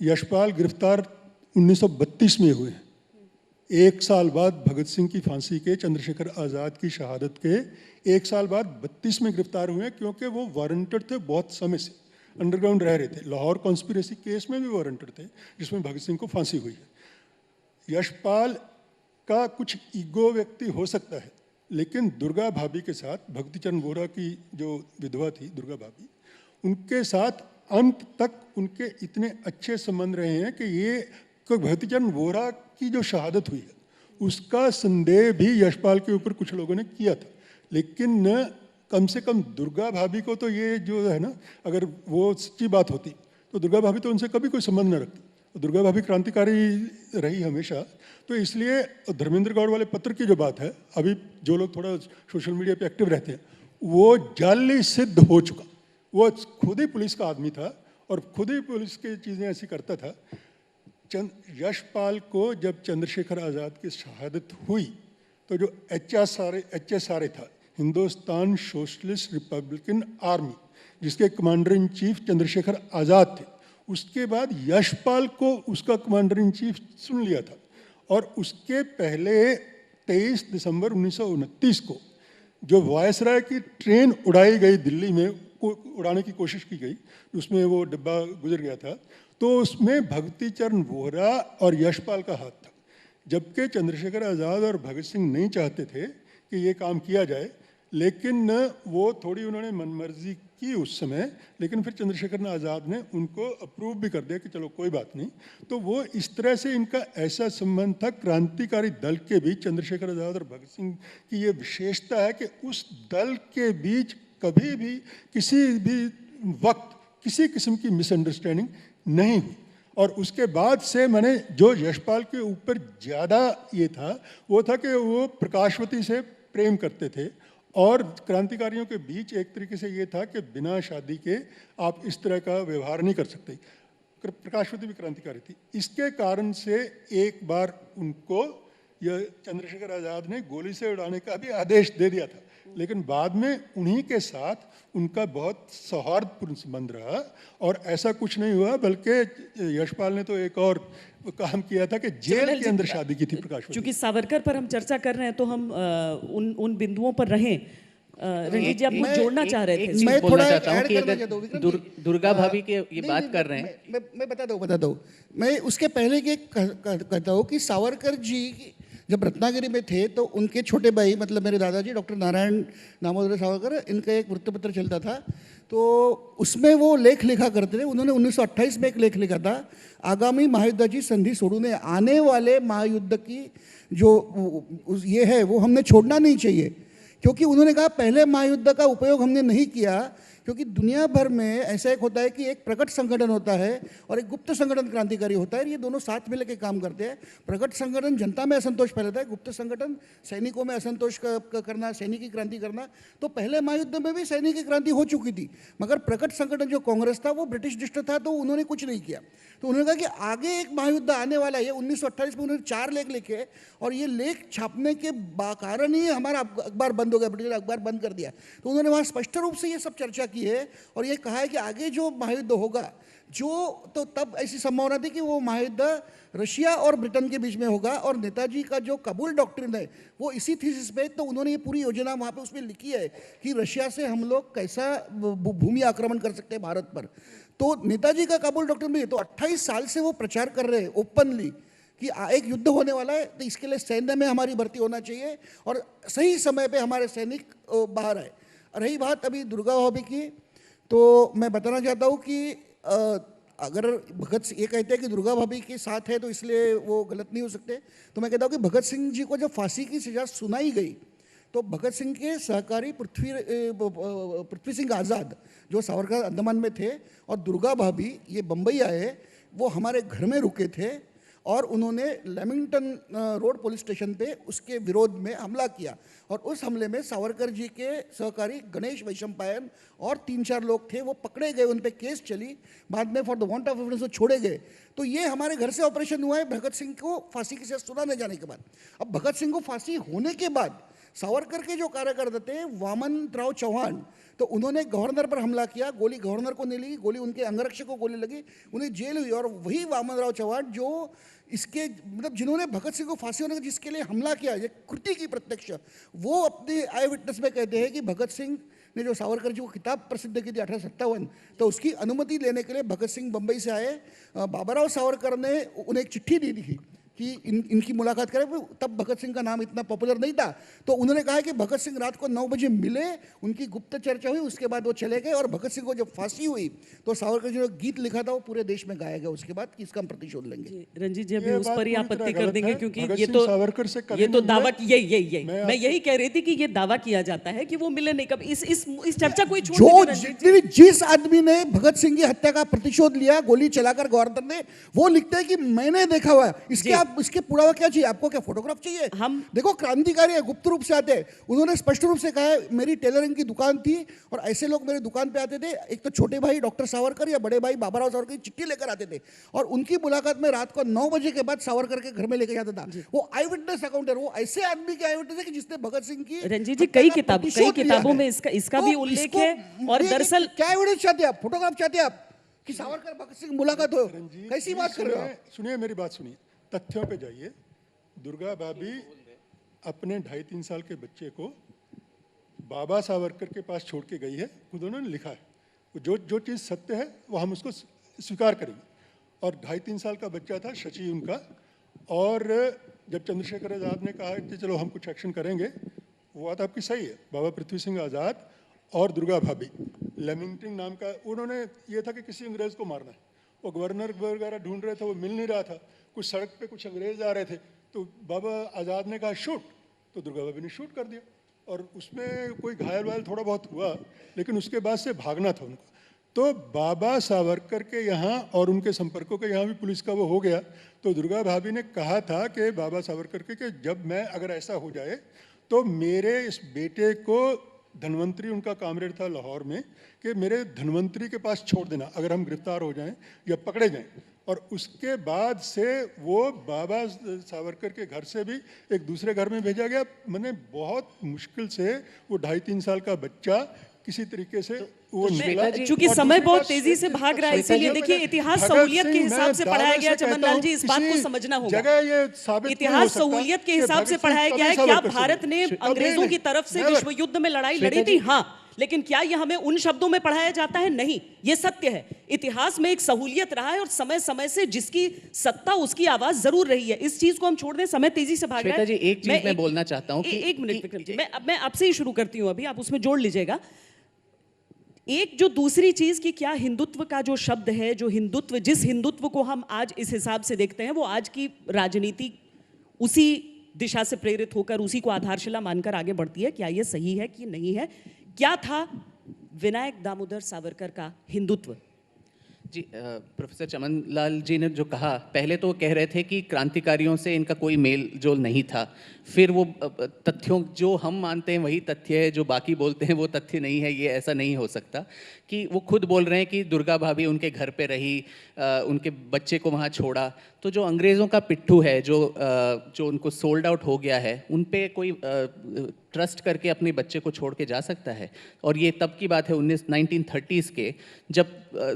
Speaker 4: यशपाल गिरफ्तार 1932 में हुए हैं, 1 साल बाद भगत सिंह की फांसी के, चंद्रशेखर आज़ाद की शहादत के 1 साल बाद 32 में गिरफ्तार हुए, क्योंकि वो वारंटेड थे, बहुत समय से अंडरग्राउंड रह रहे थे। लाहौर कॉन्स्पिरेसी केस में भी वारंटेड थे, जिसमें भगत सिंह को फांसी हुई है। यशपाल का कुछ ईगो व्यक्ति हो सकता है, लेकिन दुर्गा भाभी के साथ, भक्तिचरण वोरा की जो विधवा थी दुर्गा भाभी, उनके साथ अंत तक उनके इतने अच्छे संबंध रहे हैं कि ये भक्तिचरण वोरा की जो शहादत हुई है उसका संदेह भी यशपाल के ऊपर कुछ लोगों ने किया था, लेकिन कम से कम दुर्गा भाभी को तो ये जो है ना, अगर वो सच्ची बात होती तो दुर्गा भाभी तो उनसे कभी कोई संबंध न रखती। दुर्गा भाभी क्रांतिकारी रही हमेशा, तो इसलिए धर्मेंद्र गौड़ वाले पत्र की जो बात है, अभी जो लोग थोड़ा सोशल मीडिया पे एक्टिव रहते हैं, वो जाली सिद्ध हो चुका। वो खुद ही पुलिस का आदमी था और खुद ही पुलिस की चीज़ें ऐसी करता था। यशपाल को जब चंद्रशेखर आज़ाद की शहादत हुई तो जो HSRA था, हिंदुस्तान सोशलिस्ट रिपब्लिकन आर्मी, जिसके commander in chief Chandrashekhar Azad थे, उसके बाद यशपाल को उसका कमांडर इन चीफ सुन लिया था। और उसके पहले 23 दिसंबर 1929 को जो वायसराय की ट्रेन उड़ाई गई, दिल्ली में उड़ाने की कोशिश की गई, उसमें वो डिब्बा गुजर गया था, तो उसमें भक्तिचरण वोहरा और यशपाल का हाथ था। जबकि चंद्रशेखर आज़ाद और भगत सिंह नहीं चाहते थे कि ये काम किया जाए, लेकिन वो थोड़ी उन्होंने मनमर्जी की उस समय, लेकिन फिर चंद्रशेखर आज़ाद ने उनको अप्रूव भी कर दिया कि चलो कोई बात नहीं। तो वो इस तरह से इनका ऐसा संबंध था। क्रांतिकारी दल के बीच चंद्रशेखर आज़ाद और भगत सिंह की ये विशेषता है कि उस दल के बीच कभी भी किसी भी वक्त किसी किस्म की मिसअंडरस्टैंडिंग नहीं हुई। और उसके बाद से मैंने जो यशपाल के ऊपर ज़्यादा ये था, वो था कि वो प्रकाशवती से प्रेम करते थे, और क्रांतिकारियों के बीच एक तरीके से ये था कि बिना शादी के आप इस तरह का व्यवहार नहीं कर सकते। प्रकाशवती भी क्रांतिकारी थी। इसके कारण से एक बार उनको यह चंद्रशेखर आज़ाद ने गोली से उड़ाने का भी आदेश दे दिया था, लेकिन बाद में उन्हीं के साथ उनका बहुत सौहार्दपूर्ण संबंध रहा और ऐसा कुछ नहीं हुआ। बल्कि यशपाल ने तो एक और काम किया था कि जेल के अंदर शादी की थी प्रकाशवती।
Speaker 1: चूंकि सावरकर पर हम चर्चा कर रहे हैं तो हम उन बिंदुओं पर रहें। रंजीत जी, आप कुछ जोड़ना चाह रहे थे?
Speaker 3: मैं बोलना चाहता हूँ कि अगर दुर्गा भाभी के ये बात कर रहे हैं,
Speaker 2: मैं बता दूँ। मैं उसके पहले के कहता हूँ कि सावरकर जी जब रत्नागिरी में थे तो उनके छोटे भाई, मतलब मेरे दादाजी डॉक्टर नारायण दामोदर सावरकर, इनका एक वृत्तपत्र चलता था, तो उसमें वो लेख लिखा करते थे। उन्होंने 1928 में एक लेख लिखा था, आगामी महायुद्धाची संधि सोडूने, आने वाले महायुद्ध की जो ये है वो हमने छोड़ना नहीं चाहिए, क्योंकि उन्होंने कहा पहले महायुद्ध का उपयोग हमने नहीं किया क्योंकि दुनिया भर में ऐसा एक होता है कि एक प्रकट संगठन होता है और एक गुप्त संगठन क्रांतिकारी होता है। ये दोनों साथ मिलकर के काम करते हैं। प्रकट संगठन जनता में असंतोष फैलाता है, गुप्त संगठन सैनिकों में असंतोष करना, सैनिकी क्रांति करना। तो पहले महायुद्ध में भी सैनिकी क्रांति हो चुकी थी, मगर प्रकट संगठन जो कांग्रेस था वो ब्रिटिश दुष्ट था, तो उन्होंने कुछ नहीं किया। तो उन्होंने कहा कि आगे एक महायुद्ध आने वाला है। 1928 में उन्होंने 4 लेख लिखे और ये लेख छापने के कारण ही हमारा अखबार बंद हो गया, ब्रिटिश अखबार बंद कर दिया। तो उन्होंने वहाँ स्पष्ट रूप से ये सब चर्चा की है और ये कहा है कि आगे जो महायुद्ध होगा, जो तो तब ऐसी संभावना थी कि वो महायुद्ध रशिया और ब्रिटेन के बीच में होगा। और नेताजी का जो काबुल डॉक्ट्रिन है वो इसी थीसिस पे, तो उन्होंने ये पूरी योजना वहाँ पे उसमें लिखी है कि रशिया से हम लोग कैसा भूमि आक्रमण कर सकते हैं भारत पर। तो नेताजी का काबुल डॉक्ट्रिन में तो 28 साल से वो प्रचार कर रहे हैं ओपनली कि एक युद्ध होने वाला है, तो इसके लिए सैन्य में हमारी भर्ती होना चाहिए और सही समय पे हमारे सैनिक बाहर आए। रही बात अभी दुर्गा भाभी की, तो मैं बताना चाहता हूँ कि अगर भगत सिंह ये कहते हैं कि दुर्गा भाभी के साथ है तो इसलिए वो गलत नहीं हो सकते, तो मैं कहता हूँ कि भगत सिंह जी को जब फांसी की सजा सुनाई गई तो भगत सिंह के सहकारी पृथ्वी सिंह आज़ाद जो सावरकर अंडमान में थे और दुर्गा भाभी ये बम्बई आए, वो हमारे घर में रुके थे और उन्होंने लेमिंगटन रोड पुलिस स्टेशन पे उसके विरोध में हमला किया। और उस हमले में सावरकर जी के सहकारी गणेश वैशंपायन और 3-4 लोग थे, वो पकड़े गए, उन पे केस चली, बाद में for the want of evidence वो छोड़े गए। तो ये हमारे घर से ऑपरेशन हुआ है भगत सिंह को फांसी की सजा सुनाने जाने के बाद। अब भगत सिंह को फांसी होने के बाद सावरकर के जो कार्यकर्ता थे वामन राव चौहान, तो उन्होंने गवर्नर पर हमला किया, गोली गवर्नर को नहीं लगी, गोली उनके अंगरक्षक को गोली लगी, उन्हें जेल हुई। और वही वामन राव चौहान जो इसके मतलब जिन्होंने भगत सिंह को फांसी होने का जिसके लिए हमला किया, ये कृति की प्रत्यक्ष, वो अपने आई विटनेस में कहते हैं कि भगत सिंह ने जो सावरकर जी को किताब प्रसिद्ध की थी 1857, तो उसकी अनुमति लेने के लिए भगत सिंह बम्बई से आए। बाबूराव सावरकर ने उन्हें एक चिट्ठी दी थी कि इनकी मुलाकात करें। तब भगत सिंह का नाम इतना पॉपुलर नहीं था, तो उन्होंने कहा कि भगत सिंह रात को 9 बजे मिले, उनकी गुप्त चर्चा हुई, उसके बाद वो चले गए। और भगत सिंह को जब फांसी हुई तो सावरकर जी ने गीत लिखा था वो पूरे देश में गाया गया उसके बाद कि इसका हम प्रतिशोध लेंगे।
Speaker 1: रंजीत जी अभी
Speaker 4: ये
Speaker 1: उस
Speaker 4: बात
Speaker 1: पर ही
Speaker 4: पूरी
Speaker 1: आपत्ति
Speaker 4: तरह
Speaker 1: कर
Speaker 4: गलत
Speaker 1: देंगे
Speaker 4: है।
Speaker 1: क्योंकि
Speaker 4: भगत
Speaker 1: ये
Speaker 4: सिंह
Speaker 1: तो
Speaker 4: सावरकर से कभी
Speaker 1: ये तो
Speaker 4: नहीं
Speaker 1: दावा
Speaker 4: मिले।
Speaker 1: यही मैं यही कह रही थी कि ये दावा किया जाता है कि वो मिले नहीं। कब इस चर्चा को ही छोड़
Speaker 2: जो
Speaker 1: दीजिए रंजीत जी।
Speaker 2: जिस आदमी ने भगत सिंह की हत्या का प्रतिशोध लिया गोली चलाकर गवर्नर ने, वो लिखते हैं कि मैंने देखा हुआ है। इसके पुरावा क्या चाहिए आपको? क्या फोटोग्राफ चाहिए?
Speaker 1: हम
Speaker 2: देखो क्रांतिकारी है, गुप्त रूप से आते हैं। उन्होंने स्पष्ट रूप से कहा है मेरी टेलरिंग की दुकान थी और ऐसे लोग मेरे दुकान पे आते थे, एक तो छोटे भाई डॉक्टर सावरकर या बड़े भाई बाबूराव सावरकर की चिट्ठी लेकर आते थे और उनकी मुलाकात में रात को 9 बजे के बाद सावरकर के घर में लेके जाता था। वो आई विटनेस अकाउंट है, वो ऐसे आदमी के आई विटनेस है कि जिसने भगत सिंह की
Speaker 1: रंजीत जी
Speaker 2: हत्या
Speaker 1: कई
Speaker 2: का प्रतिशोध लिया
Speaker 1: किताबों
Speaker 2: है।
Speaker 1: में इसका भी
Speaker 2: तो
Speaker 1: उल्लेख
Speaker 2: इसको
Speaker 1: है। और
Speaker 2: ये
Speaker 1: दरअसल
Speaker 2: क्या एविडेंस चाहते हैं आप? फोटोग्राफ चाहते हैं आप कि सावरकर भगत सिंह मुलाकात हो?
Speaker 4: रंजीत
Speaker 2: कैसी
Speaker 4: जी,
Speaker 2: बात कर रहे हो आप?
Speaker 4: सुनिए मेरी बात सुनिए, तथ्यों पे जाइए। दुर्गा भाभी अपने 2.5-3 साल के बच्चे को बाबा सावरकर के पास छोड़ के गई है, खुद उन्होंने लिखा है। जो चीज़ सत्य है वो हम उसको स्वीकार करेंगे। और 2.5-3 साल का बच्चा था शशि उनका, और जब चंद्रशेखर आज़ाद ने कहा कि चलो हम कुछ एक्शन करेंगे, वो बात आपकी सही है। बाबा पृथ्वी सिंह आज़ाद और दुर्गा भाभी, लेमिंगटन नाम का, उन्होंने ये था कि किसी अंग्रेज़ को मारना है। वो गवर्नर वगैरह ढूंढ रहे थे, वो मिल नहीं रहा था। कुछ सड़क पे कुछ अंग्रेज़ आ रहे थे, तो बाबा आज़ाद ने कहा शूट, तो दुर्गा भाभी ने शूट कर दिया। और उसमें कोई घायल वायल थोड़ा बहुत हुआ, लेकिन उसके बाद से भागना था उनको। तो बाबा सावरकर के यहाँ और उनके संपर्कों के यहाँ भी पुलिस का वो हो गया। तो दुर्गा भाभी ने कहा था कि बाबा सावरकर के कि जब मैं अगर ऐसा हो जाए तो मेरे इस बेटे को धनवंतरी, उनका कामरेड था लाहौर में, कि मेरे धनवंतरी के पास छोड़ देना अगर हम गिरफ्तार हो जाएं या पकड़े जाएं। और उसके बाद से वो बाबा सावरकर के घर से भी एक दूसरे घर में भेजा गया। मैंने बहुत मुश्किल से वो 2.5-3 साल का बच्चा किसी तरीके से वो निकला।
Speaker 1: चूंकि
Speaker 4: और
Speaker 1: समय
Speaker 4: दूसरी
Speaker 1: बहुत
Speaker 4: बात,
Speaker 1: तेजी से भाग रहा है,
Speaker 4: श्वेता जी,
Speaker 1: इसीलिए देखिए इतिहास
Speaker 4: भगत
Speaker 1: सहूलियत के
Speaker 4: सिंह,
Speaker 1: हिसाब
Speaker 4: मैं
Speaker 1: से पढ़ाया
Speaker 4: दावे
Speaker 1: गया।
Speaker 4: से
Speaker 1: चमन
Speaker 4: कहता
Speaker 1: लाल
Speaker 4: हूं,
Speaker 1: जी, इस बात को
Speaker 4: किसी
Speaker 1: समझना होगा।
Speaker 4: जगह ये साबित नहीं हो
Speaker 1: इतिहास
Speaker 4: सकता
Speaker 1: सहूलियत के
Speaker 4: कि
Speaker 1: हिसाब से
Speaker 4: भगत सिंह
Speaker 1: पढ़ाया
Speaker 4: कभी
Speaker 1: गया है कि
Speaker 4: सावरकर
Speaker 1: आप
Speaker 4: से
Speaker 1: भारत ने
Speaker 4: कभी
Speaker 1: अंग्रेजों
Speaker 4: नहीं,
Speaker 1: की तरफ से
Speaker 4: never।
Speaker 1: विश्व युद्ध में लड़ाई लड़ी थी, हाँ, लेकिन क्या ये हमें उन शब्दों में पढ़ाया जाता है? नहीं, ये सत्य है। इतिहास में एक सहूलियत रहा है और समय समय से जिसकी सत्ता उसकी आवाज जरूर रही है। इस चीज को हम छोड़ दें, समय तेजी से भाग रहा है।
Speaker 3: श्वेता जी, एक चीज मैं बोलना चाहता हूं कि
Speaker 1: एक मिनट विक्रम जी, मैं आपसे ही शुरू करती हूं, अभी आप उसमें जोड़ लीजिएगा। एक जो दूसरी चीज कि क्या हिंदुत्व का जो शब्द है, जो हिंदुत्व, जिस हिंदुत्व को हम आज इस हिसाब से देखते हैं, वो आज की राजनीति उसी दिशा से प्रेरित होकर उसी को आधारशिला मानकर आगे बढ़ती है। क्या ये सही है कि नहीं है? क्या था विनायक दामोदर सावरकर का हिंदुत्व?
Speaker 3: जी, प्रोफेसर चमन लाल जी ने जो कहा, पहले तो वो कह रहे थे कि क्रांतिकारियों से इनका कोई मेल जोल नहीं था, फिर वो तथ्यों जो हम मानते हैं वही तथ्य है, जो बाकी बोलते हैं वो तथ्य नहीं है, ये ऐसा नहीं हो सकता। कि वो खुद बोल रहे हैं कि दुर्गा भाभी उनके घर पे रही, उनके बच्चे को वहाँ छोड़ा, तो जो अंग्रेज़ों का पिट्ठू है, जो उनको सोल्ड आउट हो गया है, उन पे कोई ट्रस्ट करके अपने बच्चे को छोड़ के जा सकता है? और ये तब की बात है 1930s के, जब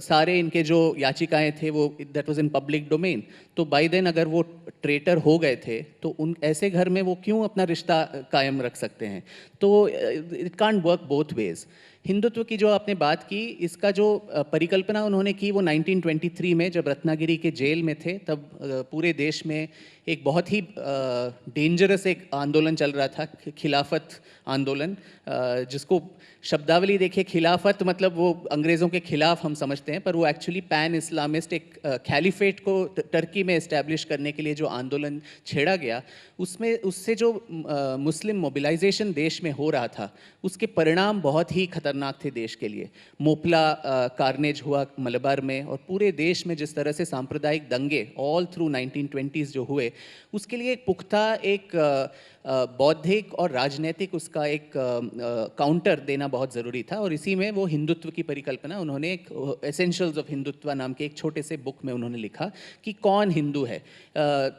Speaker 3: सारे इनके जो याचिकाएं थे वो that was in public domain. तो बाय देन अगर वो ट्रेटर हो गए थे तो उन ऐसे घर में वो क्यों अपना रिश्ता कायम रख सकते हैं? तो it can't work both ways. Hindutva की जो आपने बात की, इसका जो परिकल्पना उन्होंने की वो 1923 में जब रत्नागिरी के जेल में थे, तब पूरे देश में एक बहुत ही डेंजरस एक आंदोलन चल रहा था, खिलाफत आंदोलन, जिसको शब्दावली देखिए, खिलाफत मतलब वो अंग्रेज़ों के खिलाफ हम समझते हैं, पर वो एक्चुअली पैन इस्लामिस्ट एक कैलिफेट को टर्की में इस्टेब्लिश करने के लिए जो आंदोलन छेड़ा गया, उससे जो मुस्लिम मोबिलाइजेशन देश में हो रहा था, उसके परिणाम बहुत ही खतरनाक थे देश के लिए। मोपला कार्नेज हुआ मलबार में, और पूरे देश में जिस तरह से सांप्रदायिक दंगे ऑल थ्रू 1920s जो हुए, उसके लिए एक पुख्ता एक बौद्धिक और राजनीतिक उसका एक काउंटर देना बहुत ज़रूरी था। और इसी में वो हिंदुत्व की परिकल्पना उन्होंने एक एसेंशियल्स ऑफ हिंदुत्व नाम के एक छोटे से बुक में उन्होंने लिखा कि कौन हिंदू है।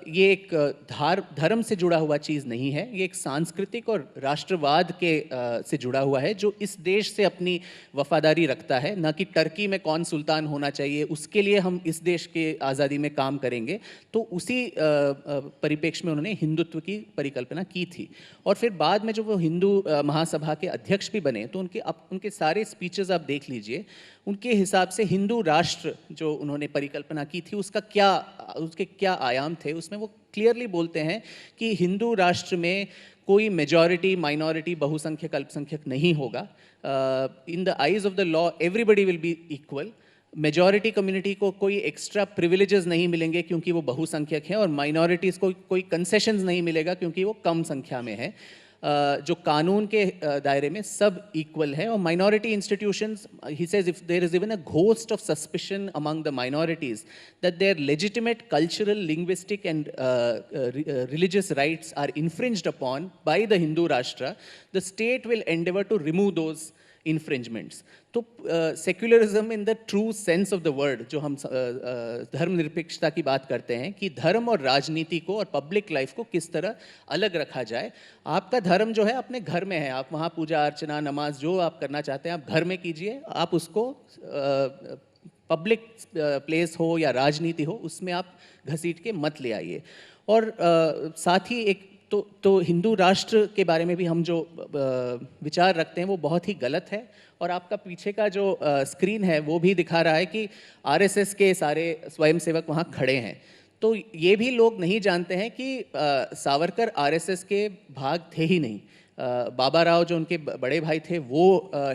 Speaker 3: ये एक धर्म से जुड़ा हुआ चीज़ नहीं है, ये एक सांस्कृतिक और राष्ट्रवाद के से जुड़ा हुआ है, जो इस देश से अपनी वफादारी रखता है, ना कि टर्की में कौन सुल्तान होना चाहिए उसके लिए हम इस देश के आज़ादी में काम करेंगे। तो उसी परिप्रेक्ष्य में उन्होंने हिंदुत्व की परिकल्पना की थी। और फिर बाद में जो वो हिंदू महासभा के अध्यक्ष भी बने, तो उनके सारे स्पीचेस आप देख लीजिए, उनके हिसाब से हिंदू राष्ट्र जो उन्होंने परिकल्पना की थी उसके क्या आयाम थे, उसमें वो क्लियरली बोलते हैं कि हिंदू राष्ट्र में कोई मेजॉरिटी, माइनॉरिटी, बहुसंख्यक, अल्पसंख्यक नहीं होगा। In the eyes of the law everybody will be equal. Majority community को कोई एक्स्ट्रा प्रिविलेजेस नहीं मिलेंगे क्योंकि वो बहुसंख्यक हैं, और माइनॉरिटीज़ को कोई कंसेशंस नहीं मिलेगा क्योंकि वो कम संख्या में है। जो कानून के दायरे में सब इक्वल है। और minority institutions, he says if there is even a ghost of suspicion among the minorities that their legitimate cultural, linguistic and religious rights are infringed upon by the Hindu Rashtra, the state will endeavour to remove those infringements. तो secularism in the true sense of the word, जो हम धर्मनिरपेक्षता की बात करते हैं कि धर्म और राजनीति को और पब्लिक लाइफ को किस तरह अलग रखा जाए। आपका धर्म जो है अपने घर में है, आप वहाँ पूजा अर्चना, नमाज जो आप करना चाहते हैं आप घर में कीजिए, आप उसको पब्लिक प्लेस हो या राजनीति हो उसमें आप घसीट के मत ले आइए। और साथ ही एक तो हिंदू राष्ट्र के बारे में भी हम जो विचार रखते हैं वो बहुत ही गलत है। और आपका पीछे का जो स्क्रीन है वो भी दिखा रहा है कि आरएसएस के सारे स्वयंसेवक वहाँ खड़े हैं। तो ये भी लोग नहीं जानते हैं कि सावरकर आरएसएस के भाग थे ही नहीं। बाबा राव जो उनके बड़े भाई थे वो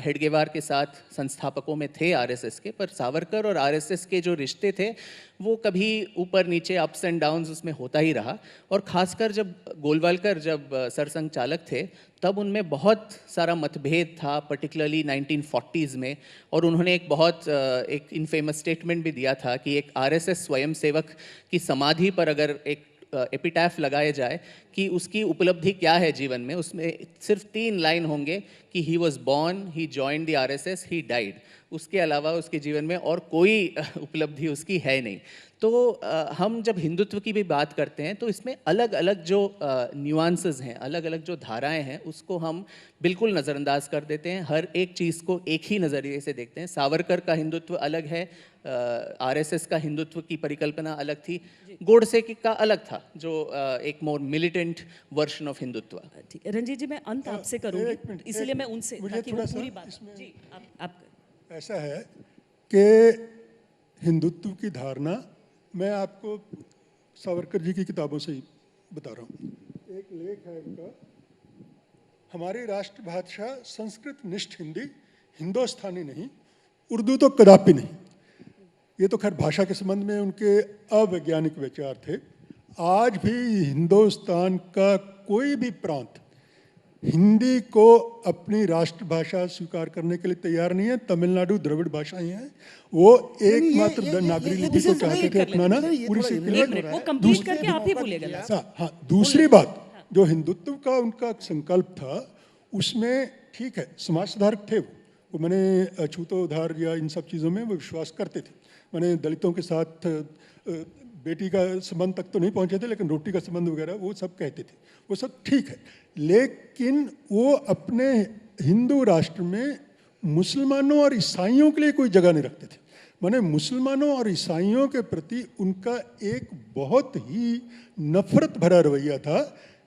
Speaker 3: हेडगेवार के साथ संस्थापकों में थे आरएसएस के, पर सावरकर और आरएसएस के जो रिश्ते थे वो कभी ऊपर नीचे, अप्स एंड डाउन्स उसमें होता ही रहा। और ख़ासकर जब गोलवालकर जब सरसंघ चालक थे तब उनमें बहुत सारा मतभेद था, पर्टिकुलरली 1940s में। और उन्होंने एक इनफेमस स्टेटमेंट भी दिया था कि एक आरएसएस स्वयंसेवक की समाधि पर अगर एक एपिटैफ लगाए जाए कि उसकी उपलब्धि क्या है जीवन में, उसमें सिर्फ 3 लाइन होंगे कि he was born, he joined the RSS, he died. उसके अलावा उसके जीवन में और कोई उपलब्धि उसकी है नहीं। तो हम जब हिंदुत्व की भी बात करते हैं तो इसमें अलग अलग जो न्यूआंसेस हैं, अलग अलग जो धाराएं हैं, उसको हम बिल्कुल नज़रअंदाज कर देते हैं। हर एक चीज़ को एक ही नज़रिए से देखते हैं। सावरकर का हिंदुत्व अलग है, आरएसएस का हिंदुत्व की परिकल्पना अलग थी, गोडसे का अलग था जो एक मोर मिलिटेंट वर्जन ऑफ हिंदुत्व।
Speaker 1: ठीक है रंजीत जी, मैं अंत आपसे
Speaker 4: एक
Speaker 1: करूंगी,
Speaker 4: मिनट,
Speaker 1: इसलिए मैं उनसे
Speaker 4: मुझे
Speaker 1: ताकि वो
Speaker 4: थोड़ा सा
Speaker 1: पूरी बात
Speaker 4: इसमें-
Speaker 1: जी आप
Speaker 4: ऐसा है कि हिंदुत्व की धारणा मैं आपको सावरकर जी की किताबों से ही बता रहा हूँ। एक लेख है उनका, हमारी राष्ट्रभाषा संस्कृत निष्ठ हिंदी, हिंदुस्तानी नहीं, उर्दू तो कदापि नहीं। ये तो खैर भाषा के संबंध में उनके अवैज्ञानिक विचार थे। आज भी हिंदुस्तान का कोई भी प्रांत हिंदी को अपनी राष्ट्रभाषा स्वीकार करने के लिए तैयार नहीं है। तमिलनाडु द्रविड़ भाषाएं हैं, वो एकमात्र नागरिक लिपि को चाहते थे अपनाना। पूरी से
Speaker 1: एक मिनट, वो कंप्लीट करके आप ही बोलेगा।
Speaker 4: हाँ, दूसरी बात, जो हिंदुत्व का उनका संकल्प था, उसमें ठीक है, समाज सुधारक थे वो मैंने छूतोद्धार या इन सब चीज़ों में वो विश्वास करते थे। मैंने दलितों के साथ बेटी का संबंध तक तो नहीं पहुंचे थे, लेकिन रोटी का संबंध वगैरह वो सब कहते थे, वो सब ठीक है। लेकिन वो अपने हिंदू राष्ट्र में मुसलमानों और ईसाइयों के लिए कोई जगह नहीं रखते थे। माने मुसलमानों और ईसाइयों के प्रति उनका एक बहुत ही नफरत भरा रवैया था।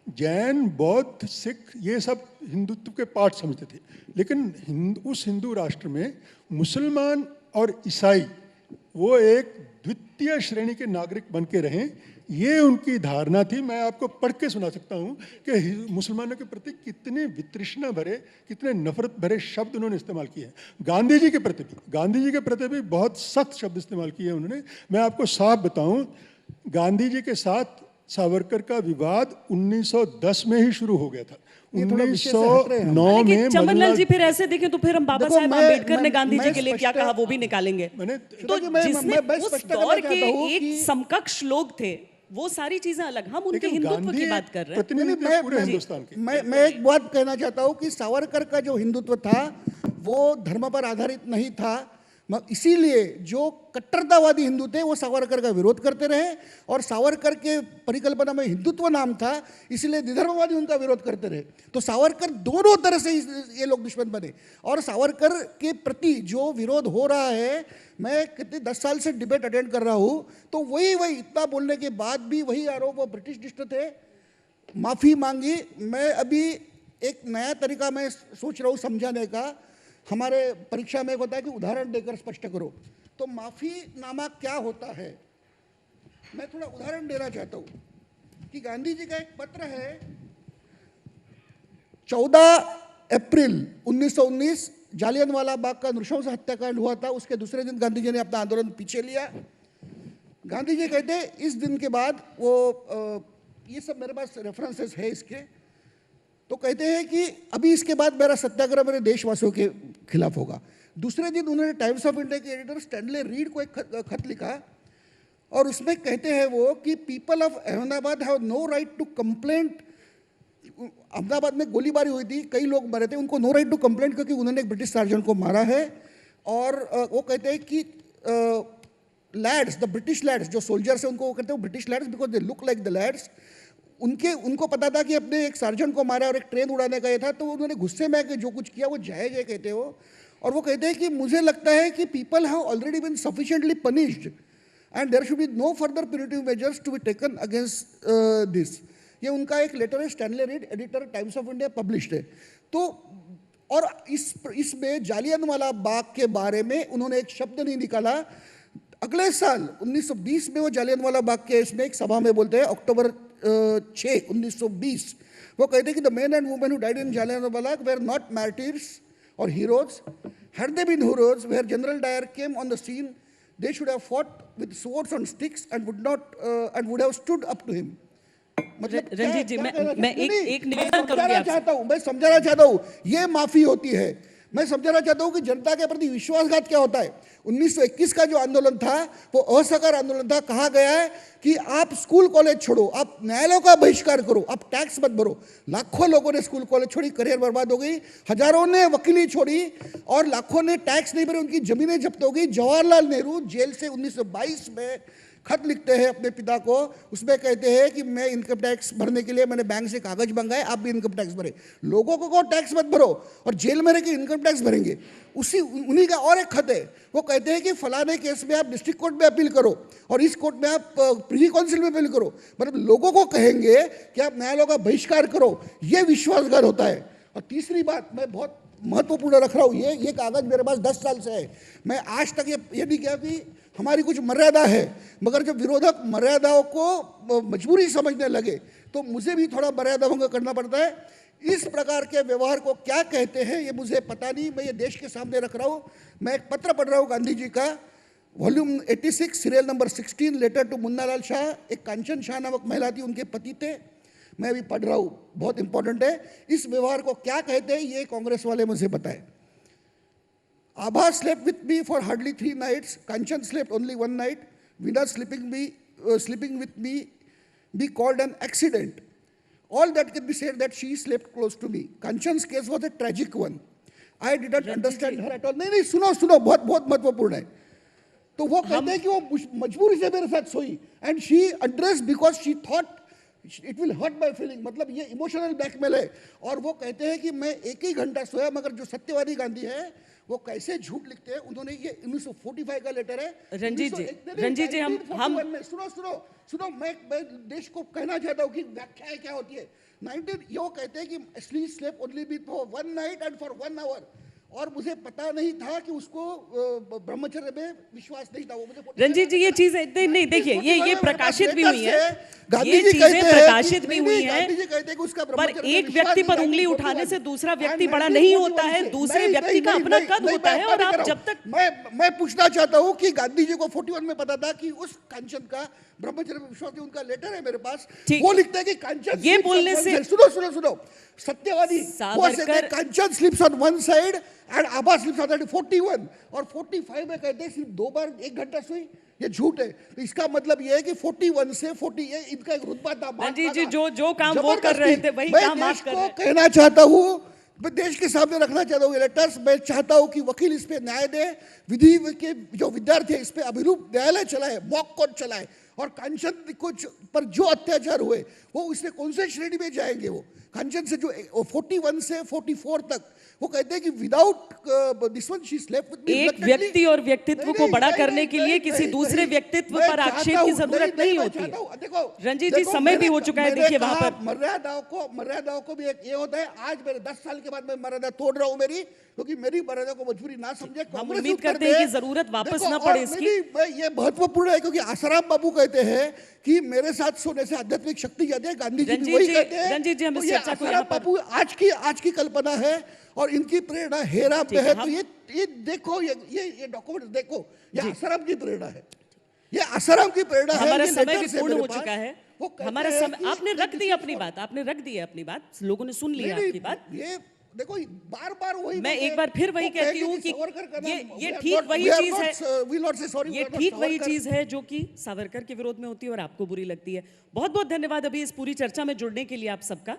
Speaker 4: जैन, बौद्ध, सिख ये सब हिंदुत्व के पार्ट समझते थे, लेकिन उस हिंदू राष्ट्र में मुसलमान और ईसाई वो एक द्वितीय श्रेणी के नागरिक बन के रहें, ये उनकी धारणा थी। मैं आपको पढ़ के सुना सकता हूँ कि मुसलमानों के प्रति कितने वितृष्णा भरे, कितने नफरत भरे शब्द उन्होंने इस्तेमाल किए हैं। गांधी जी के प्रति भी बहुत सख्त शब्द इस्तेमाल किए हैं उन्होंने। मैं आपको साफ बताऊं, गांधी जी के साथ सावरकर का विवाद 1910 में ही शुरू हो गया था। 1909 में
Speaker 1: चमन लाल जी, फिर ऐसे देखें तो फिर हम बाबा साहेब आम्बेडकर ने गांधी जी के लिए क्या कहा वो भी निकालेंगे। तो जिसने उस दौर के एक समकक्ष लोग थे, वो सारी चीजें अलग, हम उनके हिंदुत्व की बात कर रहे हैं।
Speaker 4: प्रतिनिधि थे पूरे हिंदुस्तान के।
Speaker 2: मैं एक बात कहना चाहता हूँ कि सावरकर का जो हिंदुत्व था वो धर्म पर आधारित नहीं था। इसीलिए जो कट्टरतावादी हिंदू थे वो सावरकर का विरोध करते रहे, और सावरकर के परिकल्पना में हिंदुत्व नाम था, इसलिए निधर्मवादी उनका विरोध करते रहे। तो सावरकर दोनों तरह से ये लोग दुश्मन बने। और सावरकर के प्रति जो विरोध हो रहा है, मैं कितने 10 साल से डिबेट अटेंड कर रहा हूँ, तो वही इतना बोलने के बाद भी वही आरोप, वो ब्रिटिश थे, माफ़ी मांगी। मैं अभी एक नया तरीका मैं सोच रहा हूँ समझाने का। हमारे परीक्षा में होता है कि उदाहरण देकर स्पष्ट करो, तो माफीनामा क्या होता है, मैं थोड़ा उदाहरण देना चाहता हूं कि गांधी जी का एक पत्र है, 14 अप्रैल 1919 जालियनवाला बाग का नृशंस हत्याकांड हुआ था। उसके दूसरे दिन गांधी जी ने अपना आंदोलन पीछे लिया। गांधी जी कहते इस दिन के बाद वो ये सब मेरे पास रेफरेंसेस है इसके, तो कहते हैं कि अभी इसके बाद मेरा सत्याग्रह मेरे देशवासियों के खिलाफ होगा। दूसरे दिन उन्होंने टाइम्स ऑफ इंडिया के एडिटर स्टैनले रीड को एक खत लिखा, और उसमें कहते हैं वो कि people of Ahmedabad have no right to complaint. Ahmedabad में गोलीबारी हुई थी, कई लोग मरे थे, उनको नो राइट टू कंप्लेंट क्योंकि उन्होंने एक ब्रिटिश सार्जेंट को मारा है। और वो कहते हैं कि लैड्स, द ब्रिटिश लैड्स, जो सोल्जर्स हैं उनको वो कहते हैं British lads because they look like the lads. उनको पता था कि अपने एक सार्जेंट को मारा और एक ट्रेन उड़ाने का ये था, तो उन्होंने गुस्से में आके जो कुछ किया वो जायज़ है कहते हो। और वो कहते हैं कि मुझे लगता है कि people have already been sufficiently punished and there should be no further punitive measures to be taken against this. ये उनका एक लेटर है, Stanley Reid, editor, Times of India, published है। तो और इसमें जालियनवाला बाग के बारे में उन्होंने एक शब्द नहीं निकाला। अगले साल 1920 में वो जालियनवाला बाग के इसमें एक सभा में बोलते हैं, अक्टूबर 6, 1920, वो कहते हैं कि the men and women who died in Jallianwala were not martyrs और heroes, had they been heroes where General Dyer came on the scene they should have fought with swords on sticks and would have stood up to him। मतलब
Speaker 1: रंजीत जी, मैं एक निवेदन करूंगी,
Speaker 2: मैं समझाना चाहता हूँ ये माफी होती है। मैं समझाना चाहता हूँ कि जनता के प्रति विश्वासघात क्या होता है। 1921 का जो आंदोलन था वो असहकार आंदोलन था। कहा गया है कि आप स्कूल कॉलेज छोड़ो, आप न्यायालयों का बहिष्कार करो, आप टैक्स मत भरो। लाखों लोगों ने स्कूल कॉलेज छोड़ी, करियर बर्बाद हो गई, हजारों ने वकीली छोड़ी और लाखों ने टैक्स नहीं भरे, उनकी जमीनें जब्त हो गई। जवाहरलाल नेहरू जेल से 1922 में खत लिखते हैं अपने पिता को, उसमें कहते हैं कि मैं इनकम टैक्स भरने के लिए मैंने बैंक से कागज मंगाए, आप भी इनकम टैक्स भरे। लोगों को टैक्स मत भरो और जेल में रह के इनकम टैक्स भरेंगे। उन्हीं का और एक खत है, वो कहते हैं कि फलाने केस में आप डिस्ट्रिक्ट कोर्ट में अपील करो और इस कोर्ट में आप प्रिवी काउंसिल में अपील करो। मतलब लोगों को कहेंगे कि आप न्यायालयों का बहिष्कार करो, ये विश्वासघात होता है। और तीसरी बात मैं बहुत महत्वपूर्ण रख रहा हूँ, ये कागज मेरे पास 10 साल से है। मैं आज तक ये नहीं किया कि हमारी कुछ मर्यादा है, मगर जब विरोधक मर्यादाओं को मजबूरी समझने लगे तो मुझे भी थोड़ा मर्यादा भंग करना पड़ता है। इस प्रकार के व्यवहार को क्या कहते हैं ये मुझे पता नहीं, मैं ये देश के सामने रख रहा हूँ। मैं एक पत्र पढ़ रहा हूँ गांधी जी का, volume 86, serial number 16, letter to Munnalal Shah. एक कांचन शाह नामक महिला थी, उनके पति थे। मैं अभी पढ़ रहा हूँ, बहुत इंपॉर्टेंट है। इस व्यवहार को क्या कहते हैं ये कांग्रेस वाले मुझे बताए। आभा slept with me for hardly 3 nights. Kanchan slept only 1 night. Veena sleeping with me be called an accident. All that can be said that she slept close to me. Kanchan's case was a tragic one. I didn't understand her at all. नहीं सुनो बहुत बहुत महत्वपूर्ण है। तो वो कहते हैं कि वो मजबूरी से मेरे साथ सोई and she undressed because she thought it will hurt my feeling। मतलब ये इमोशनल ब्लैकमेल है। और वो कहते हैं कि मैं 1 ही घंटा सोया, मगर जो सत्यवादी गांधी है वो कैसे झूठ लिखते हैं। उन्होंने ये 1945 का लेटर है।
Speaker 1: रंजीत जी हम
Speaker 2: सुनो मैं देश को कहना चाहता हूँ कि व्याख्याएं क्या होती है। 19 ये कहते हैं कि स्लीप स्लेप only be for 1 night and for 1 hour. और मुझे पता नहीं था कि उसको ब्रह्मचर्य में विश्वास नहीं था। वो मुझे
Speaker 1: रंजीत जी ये चीजें नहीं, देखिए ये प्रकाशित भी हुई है,
Speaker 2: गांधी
Speaker 1: ये
Speaker 2: जी
Speaker 1: चीजें
Speaker 2: कहते हैं
Speaker 1: प्रकाशित भी हुई
Speaker 2: गांधी जी
Speaker 1: हैं,
Speaker 2: कहते हैं कि उसका
Speaker 1: पर
Speaker 2: ब्रह्मचर्य में
Speaker 1: एक
Speaker 2: विश्वास
Speaker 1: व्यक्ति पर
Speaker 2: नहीं था।
Speaker 1: उंगली उठाने से दूसरा व्यक्ति बड़ा नहीं होता है, दूसरे व्यक्ति का अपना कद होता है। और आप जब तक
Speaker 2: मैं पूछना चाहता हूँ कि गांधी जी को 41 में पता था कि उस कांचन का ब्रह्मचर्य में विश्वास नहीं। उनका लेटर है मेरे पास, वो लिखते हैं कि कांचन
Speaker 1: ये बोलने से
Speaker 2: सुनो सत्यवादी
Speaker 1: Savarkar
Speaker 2: Kanchan sleeps on one side and Abha sleeps on 41 और 45 में कहते हैं सिर्फ 2 बार 1 घंटा सोई। ये झूठ है। तो इसका मतलब ये है कि 41 से 40 ये इनका एक रुतबा था।
Speaker 1: रंजीत जी जो काम वो कर रहे थे वही काम आप कर रहे हैं।
Speaker 2: कहना चाहता हूँ, मैं देश के सामने रखना चाहता हूँ ये लेटर्स। मैं चाहता हूँ कि वकील इस पे न्याय दे, विधि के जो विद्यार्थी है इस पे अभिरूप न्यायालय चलाए, मॉक कोर्ट चलाए। और कांचन को पर जो अत्याचार हुए वो इसमें कौन से श्रेणी में जाएंगे। वो कांचन से जो 41 से 44 तक वो कहते हैं कि without this one she slept with me.
Speaker 1: एक व्यक्ति और व्यक्तित्व को बड़ा करने के लिए किसी दूसरे व्यक्तित्व पर आक्षेप की जरूरत नहीं होती।
Speaker 2: देखो
Speaker 1: रंजीत जी समय भी हो चुका है, देखिए वहां पर
Speaker 2: मर्यादाओं को भी एक ये होता है। आज मेरे 10 साल के बाद मैं मर्यादा तोड़ रहा हूँ मेरी, क्योंकि मेरी मर्यादा को मजबूरी ना समझे।
Speaker 1: हम उम्मीद करते हैं कि जरूरत वापस ना पड़े इसकी।
Speaker 2: ये महत्वपूर्ण है क्योंकि आसाराम बाबू कहते हैं कि मेरे साथ सोने से आध्यात्मिक शक्ति जाती है। गांधी जी भी वही कहते हैं।
Speaker 1: रंजीत जी हम इस चर्चा को
Speaker 2: आसाराम बाबू आज की कल्पना है और इनकी प्रेरणा हेरा पे है। तो ये देखो ये डॉक्यूमेंट देखो, ये आसाराम की प्रेरणा है। ये आसाराम की प्रेरणा है।
Speaker 1: हमारा समय भी पूर्ण हो चुका है। हमारा समय आपने रख दी अपनी बात, लोगों ने सुन लिया आपकी बात।
Speaker 2: ये देखो बार वही
Speaker 1: मैं एक बार फिर वही कहती हूँ कि ये ठीक वही चीज है, ये ठीक वही चीज है जो कि सावरकर के विरोध में होती है और आपको बुरी लगती है। बहुत बहुत धन्यवाद अभी इस पूरी चर्चा में जुड़ने के लिए आप सबका।